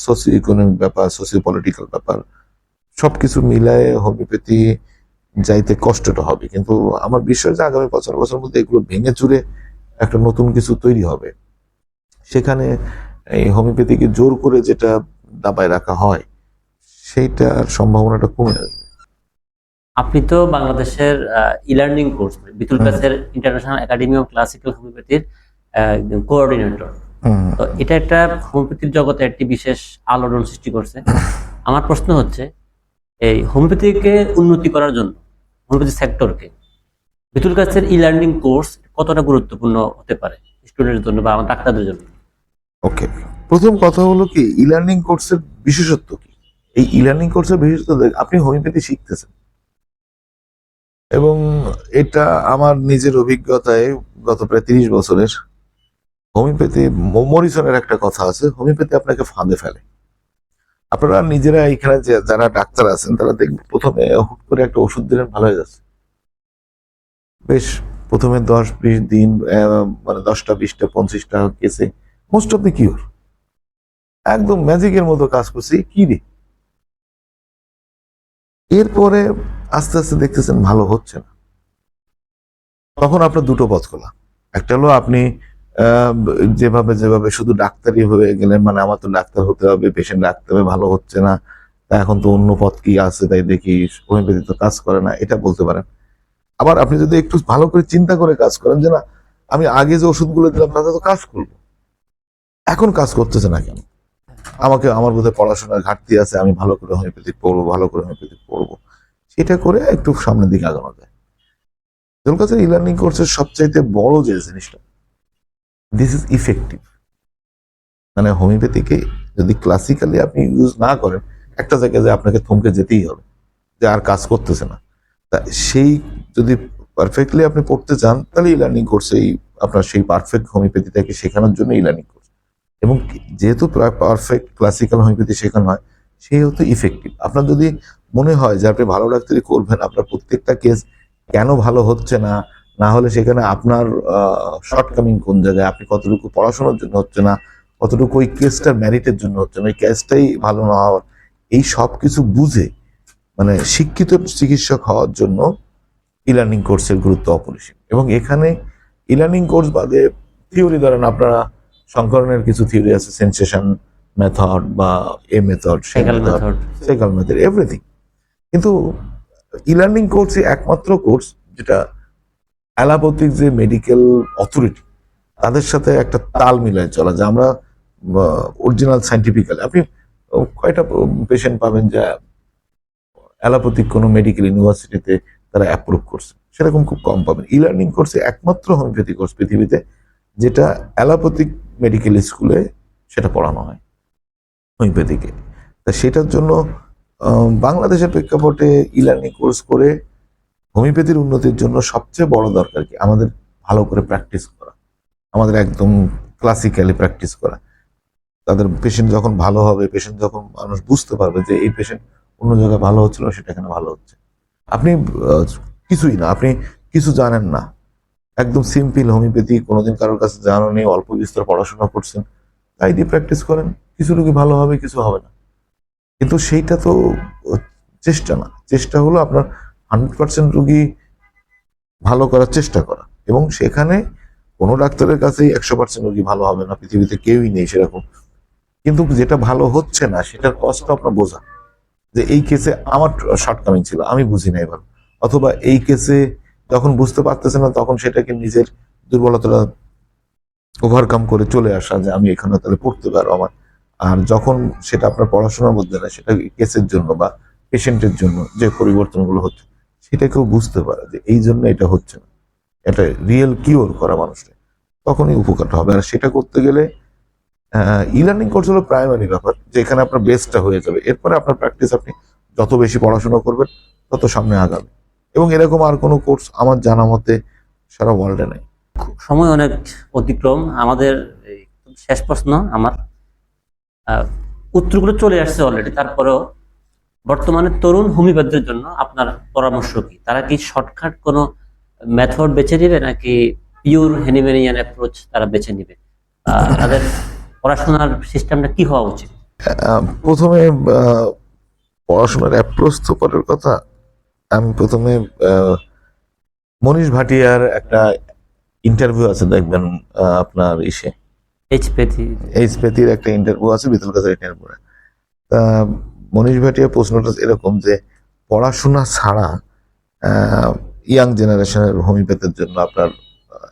সোশিও ইকোনমিক ব্যাপার, সোশিও পলিটিক্যাল ব্যাপার, সবকিছু মিলায় হোমিওপ্যাথি যাইতে কষ্টটা হবে। কিন্তু আমার বিশ্বাস যে আগামী 50 বছরের মধ্যে এগুলো ভেঙে চুরে একটা নতুন কিছু তৈরি হবে। সেখানে এই হোমিওপ্যাথিকে জোর করে যেটা দাবায় রাখা হয়, সেইটার সম্ভাবনাটা কমে আসবে। আপনি তো বাংলাদেশের ই-লার্নিং কোর্স বিতুল কাসের ইন্টারন্যাশনাল একাডেমি অফ ক্লাসিক্যাল হোমিওপ্যাথির কোঅর্ডিনেটর। হুম। তো এটা একটা হোমিওপ্যাথির জগতে একটি বিশেষ আলোড়ন সৃষ্টি করছে। আমার প্রশ্ন হচ্ছে, এই হোমিওপ্যাথিকে উন্নতি করার জন্য হোমিওপ্যাথি সেক্টরকে বিতুল কাসের ই-লার্নিং কোর্স কতটা গুরুত্বপূর্ণ হতে পারে স্টুডেন্টের জন্য বা আমার ডাক্তারদের জন্য? ওকে, প্রথম কথা হলো কি, ই লার্নিং কোর্সের বিশেষত্ব কি? এই ই লার্নিং কোর্সের বিশেষত্ব আপনি হোমিওপ্যাথি শিখতেছেন, এবং এটা আমার নিজের অভিজ্ঞতায় গত প্রায় 30 বছরের। হোমিওপ্যাথি, মরিসনের একটা কথা আছে, হোমিওপ্যাথি আপনাকে ফাঁদে ফেলে। আপনারা নিজেরা এখানে যারা ডাক্তার আছেন তারা দেখবেন প্রথমে হুট করে একটা ওষুধ দিলেন, ভালো হয়ে যাচ্ছে, বেশ প্রথমে 10-20 দিন, মানে 10টা 20টা 25টা কেসে মোস্ট অফ দি কিওর, একদম ম্যাজিকের মতো কাজ করছে, কি রে। এরপরে আস্তে আস্তে দেখতেছেন ভালো হচ্ছে না, তখন আপনার দুটো পথ খোলা। একটা হলো আপনি যেভাবে যেভাবে শুধু ডাক্তারি হয়ে গেলেন, মানে আমার তো ডাক্তার হতে হবে, পেশেন্ট রাখতে হবে, ভালো হচ্ছে না, তা এখন তো অন্য পথ কি আছে তাই দেখি, হোমিওপ্যাথি তো কাজ করে না, এটা বলতে পারেন। আবার আপনি যদি একটু ভালো করে চিন্তা করে কাজ করেন, যে না আমি আগে যে ওষুধগুলো দিলাম তাতে তো কাজ করবো, এখন কাজ করতেছে না কেন, আমার বোধহয় পড়াশোনার ঘাটতি আছে, আমি ভালো করে হোমিওপ্যাথিক পড়বো, ভালো করে হোমিওপ্যাথিক পড়বো, সেটা করে একটু সামনের দিকে আগানো যায়। তোর কাছে ই লার্নিং কোর্সের সবচাইতে বড় যে জিনিসটা, দিস ইজ ইফেক্টিভ। মানে হোমিওপ্যাথিকে যদি ক্লাসিক্যালি আপনি ইউজ না করেন, একটা জায়গায় যে আপনাকে থমকে যেতেই হবে, যে আর কাজ করতেছে না। তা সেই যদি পারফেক্টলি আপনি পড়তে চান, তাহলে ই লার্নিং কোর্সেই আপনার সেই পারফেক্ট হোমিওপ্যাথিটাকে শেখানোর জন্য ই লার্নিং কোর্স। এবং যেহেতু পারফেক্ট ক্লাসিক্যাল হোমিওপ্যাথি শেখানো হয়, সেই হতো ইফেক্টিভ। আপনার যদি মনে হয় যে আপনি ভালো ডাক্তারি করবেন, আপনার প্রত্যেকটা কেস কেন ভালো হচ্ছে না, না হলে সেখানে আপনার শর্টকামিং কোন জায়গায়, আপনি কতটুকু পড়াশোনার জন্য হচ্ছে না, কতটুকু ওই কেসটার ম্যারিটের জন্য হচ্ছে না, ওই কেসটাই ভালো না হওয়ার, এই সব কিছু বুঝে মানে শিক্ষিত চিকিৎসক হওয়ার জন্য ই লার্নিং কোর্সের গুরুত্ব অপরিসীম। এবং এখানে ই লার্নিং কোর্স বাদে থিওরি, ধরেন আপনারা সংকরণের কিছু থিওরি আছে, সেন্সেশন মেথড বা এ মেথড, সেকাল মেথড, এভরিথিং। কিন্তু ই লার্নিং কোর্সই একমাত্র কোর্স যেটা অ্যালোপ্যাথিক যে মেডিকেল অথরিটি তাদের সাথে একটা তাল মিলায় চলা, যে আমরা অরিজিনাল সাইন্টিফিক্যালি, আপনি কয়টা পেশেন্ট পাবেন যে অ্যালোপ্যাথিক কোনো মেডিকেল ইউনিভার্সিটিতে তারা অ্যাপ্রুভ করছে, সেরকম খুব কম পাবেন। ই লার্নিং কোর্সে একমাত্র হোমিওপ্যাথি কোর্স পৃথিবীতে যেটা অ্যালোপ্যাথিক মেডিকেল স্কুলে সেটা পড়ানো হয় হোমিওপ্যাথিকে। তা সেটার জন্য বাংলাদেশের প্রেক্ষাপটে ই লার্নিং কোর্স করে হোমিওপ্যাথির উন্নতির জন্য সবচেয়ে বড় দরকার কি, আমাদের ভালো করে প্র্যাকটিস করা, আমাদের একদম ক্লাসিক্যালি প্র্যাকটিস করা। তাদের পেশেন্ট যখন ভালো হবে, পেশেন্ট যখন মানুষ বুঝতে পারবে যে এই পেশেন্ট অন্য জায়গায় ভালো হচ্ছিল, সেটা এখানে ভালো হচ্ছে। আপনি কিছুই না, আপনি কিছু জানেন না, একদম সিম্পল হোমিওপ্যাথি, কোনোদিন কারোর কাছে জানো নেই, অল্প বিস্তর পড়াশোনা করছেন, তাই দিয়ে প্র্যাকটিস করেন, কিছু রোগী ভালো হবে, কিছু হবে না। কিন্তু সেইটা তো চেষ্টা না, চেষ্টা হলো আপনার 100% রোগী ভালো করার চেষ্টা করা। এবং সেখানে কোনো ডাক্তারের কাছেই 100% রোগী ভালো হবে না, পৃথিবীতে কেউই নেই সেরকম। কিন্তু যেটা ভালো হচ্ছে না সেটার কষ্ট আপনার বোঝা, যে এই কেসে আমার শর্টকামিং ছিল, আমি বুঝি নাই ভালো, অথবা এই কেসে যখন বুঝতে পারতেছে না তখন সেটাকে নিজের দুর্বলতাটা ওভারকাম করে চলে আসা, যে আমি এখানে তাহলে পড়তে পারবো আমার। আর যখন সেটা আপনার পড়াশোনার মধ্যে না, সেটা কেসের জন্য বা পেশেন্টের জন্য যে পরিবর্তনগুলো হচ্ছে, সেটাকেও বুঝতে পারে যে এই জন্য এটা হচ্ছে না, এটা রিয়েল কিওর করা মানুষকে, তখনই উপকারটা হবে। আর সেটা করতে গেলে ই লার্নিং কোর্স হলো প্রাইমারি ব্যাপার, যে এখানে আপনার বেসটা হয়ে যাবে। এরপরে আপনার প্র্যাকটিস, আপনি যত বেশি পড়াশোনা করবেন তত সামনে আগাবে। এবং এরকম আর কোনো কোর্স আমার জানা মতে সারা ওয়ার্ল্ডে নেই। সময় অনেক অতিক্রম আমাদের। এই শেষ প্রশ্ন আমার, উত্তরগুলো চলে আসছে অলরেডি, তারপরেও বর্তমানে তরুণ হোমিওপ্যাথদের জন্য আপনার পরামর্শ কি? তারা কি শর্টকাট কোনো মেথড বেছে নিবে, নাকি পিওর হ্যানিম্যানিয়ান অ্যাপ্রোচ তারা বেছে নিবে? তাদের পড়াশোনার সিস্টেমটা কি হওয়া উচিত? প্রথমে পড়াশোনার অ্যাপ্রোচ তো পরের কথা। আমি প্রথমে মনীষ ভাটিয়ার একটা ইন্টারভিউ আছে, দেখবেন আপনার এইচপ্যাথির একটা ইন্টারভিউ আছে, বিতুল কাসের ইন্টারভিউ। তা মনীষ ভাটিয়া প্রশ্নটা এরকম যে পড়াশোনা ছাড়া ইয়াং জেনারেশনের হোমিওপ্যাথির জন্য আপনার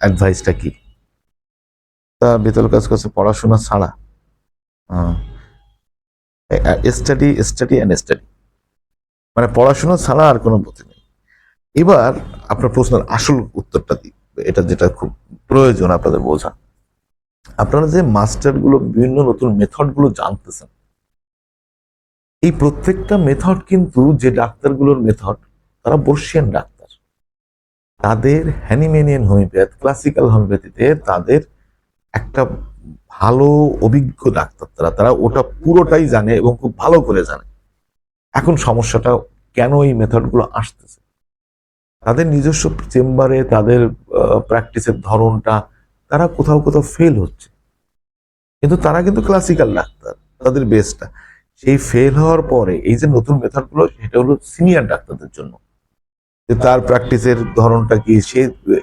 অ্যাডভাইসটা কি? তার ভিতর কাজ করছে পড়াশোনা ছাড়া স্টাডি স্টাডি অ্যান্ড স্টাডি, মানে পড়াশোনা ছাড়া আর কোনো পথে নেই। এবার আপনার প্রশ্নের আসল উত্তরটা দিই, এটা যেটা খুব প্রয়োজন আপনাদের বোঝা। আপনারা যে মাস্টারগুলো বিভিন্ন নতুন মেথডগুলো জানতেছেন, এই প্রত্যেকটা মেথড কিন্তু যে ডাক্তারগুলোর মেথড, তারা বর্ষিয়ান ডাক্তার। তাদের হ্যানিম্যানিয়ান হোমিওপ্যাথ, ক্লাসিক্যাল হোমিওপ্যাথিতে তাদের একটা ভালো অভিজ্ঞ ডাক্তার, তারা ওটা পুরোটাই জানে এবং খুব ভালো করে জানে। এখন সমস্যাটা কেন এই মেথডগুলো আসতেছে, তাদের নিজস্ব চেম্বারে তাদের প্র্যাকটিসের ধরনটা, তারা কোথাও কোথাও ফেল হচ্ছে। কিন্তু তারা কিন্তু ক্লাসিক্যাল ডাক্তার, তাদের বেসটা সেই ফেল হওয়ার পরে এই যে নতুন মেথডগুলো, সেটা হলো সিনিয়র ডাক্তারদের জন্য, যে তার প্র্যাকটিসের ধরনটা কি, সে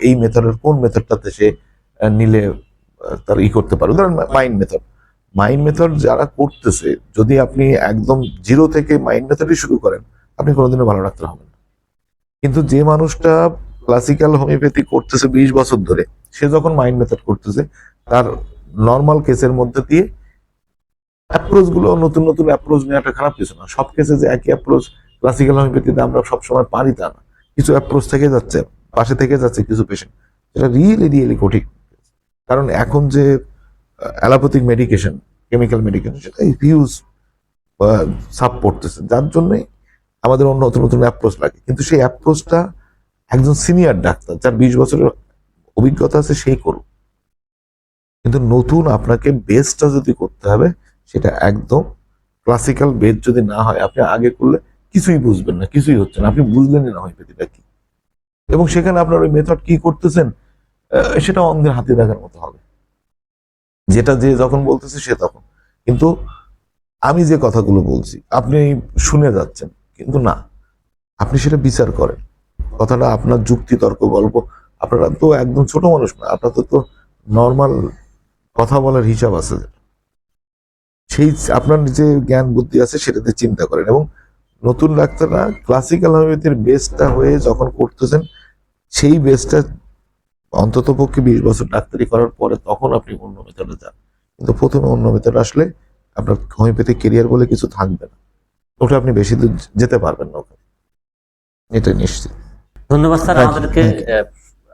এই মেথডের কোন মেথডটাতে সে নিলে তার করতে পারে। ধরেন মাইন্ড মেথড যারা করতেছে, যদি আপনি একদম জিরো থেকে মাইন্ড মেথডই শুরু করেন, আপনি কোনোদিনও ভালো ডাক্তার হবেন না। কিন্তু যে মানুষটা ক্লাসিক্যাল হোমিওপ্যাথি করতেছে 20 বছর ধরে, সে যখন মাইন্ড মেথড করতেছে, তার নর্মাল কেসের মধ্যে দিয়ে অ্যাপ্রোচ গুলো, নতুন নতুন অ্যাপ্রোচ নেওয়াটা খারাপ কিছু না। সব কেসে যে একই অ্যাপ্রোচ ক্লাসিক্যাল হোমিওপ্যাথিতে আমরা সবসময় পারি তা না, কিছু অ্যাপ্রোচ থেকে যাচ্ছে, পাশে থেকে যাচ্ছে কিছু পেশেন্ট, যেটা রিয়েলি কঠিন। কারণ এখন যে অ্যালোপ্যাথিক মেডিকেশন, কেমিক্যাল মেডিকেশন, সেটা হিউজ সাপ পড়তেছে, যার জন্য আমাদের অন্য নতুন নতুন অ্যাপ্রোচ লাগে। কিন্তু সেই অ্যাপ্রোচটা একজন সিনিয়র ডাক্তার যার 20 বছরের অভিজ্ঞতা আছে সেই করুক। কিন্তু নতুন আপনাকে বেসটা যদি করতে হবে, সেটা একদম ক্লাসিক্যাল বেস যদি না হয়, আপনি আগে করলে কিছুই বুঝবেন না, কিছুই হচ্ছে না, আপনি বুঝলেনই না হোমিওপ্যাথিটা কি, এবং সেখানে আপনার ওই মেথড কি করতেছেন সেটা অন্ধের হাতে দেখার মতো হবে। যেটা যে যখন বলতেছে সে তখন, কিন্তু আমি যে কথাগুলো বলছি আপনি শুনে যাচ্ছেন, কিন্তু না, আপনি সেটা বিচার করেন। কথাটা আপনার যুক্তি তর্ক গল্প, আপনারা তো একদম ছোট মানুষ না, আপনাদের তো নর্মাল কথা বলার হিসাব আছে, সেই আপনার যে জ্ঞান বুদ্ধি আছে সেটাতে চিন্তা করেন। এবং নতুন ডাক্তাররা ক্লাসিক্যাল হোমিওপ্যাথির বেসটা হয়ে যখন করতেছেন, সেই বেসটা অন্তত পক্ষে 20 বছর ডাক্তারি করার পরে তখন আপনি অন্য মেথডে যান। কিন্তু প্রথমে অন্য মেথড আসলে আপনার হোমিওপ্যাথিক কেরিয়ার বলে কিছু থাকবে না, ওটা আপনি বেশি দূর যেতে পারবেন না ওখানে, এটা নিশ্চিত। ধন্যবাদ স্যার Thank you, আমাদেরকে thank you.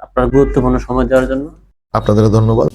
আপনার গুরুত্বপূর্ণ সময় দেওয়ার জন্য। আপনাদের ধন্যবাদ।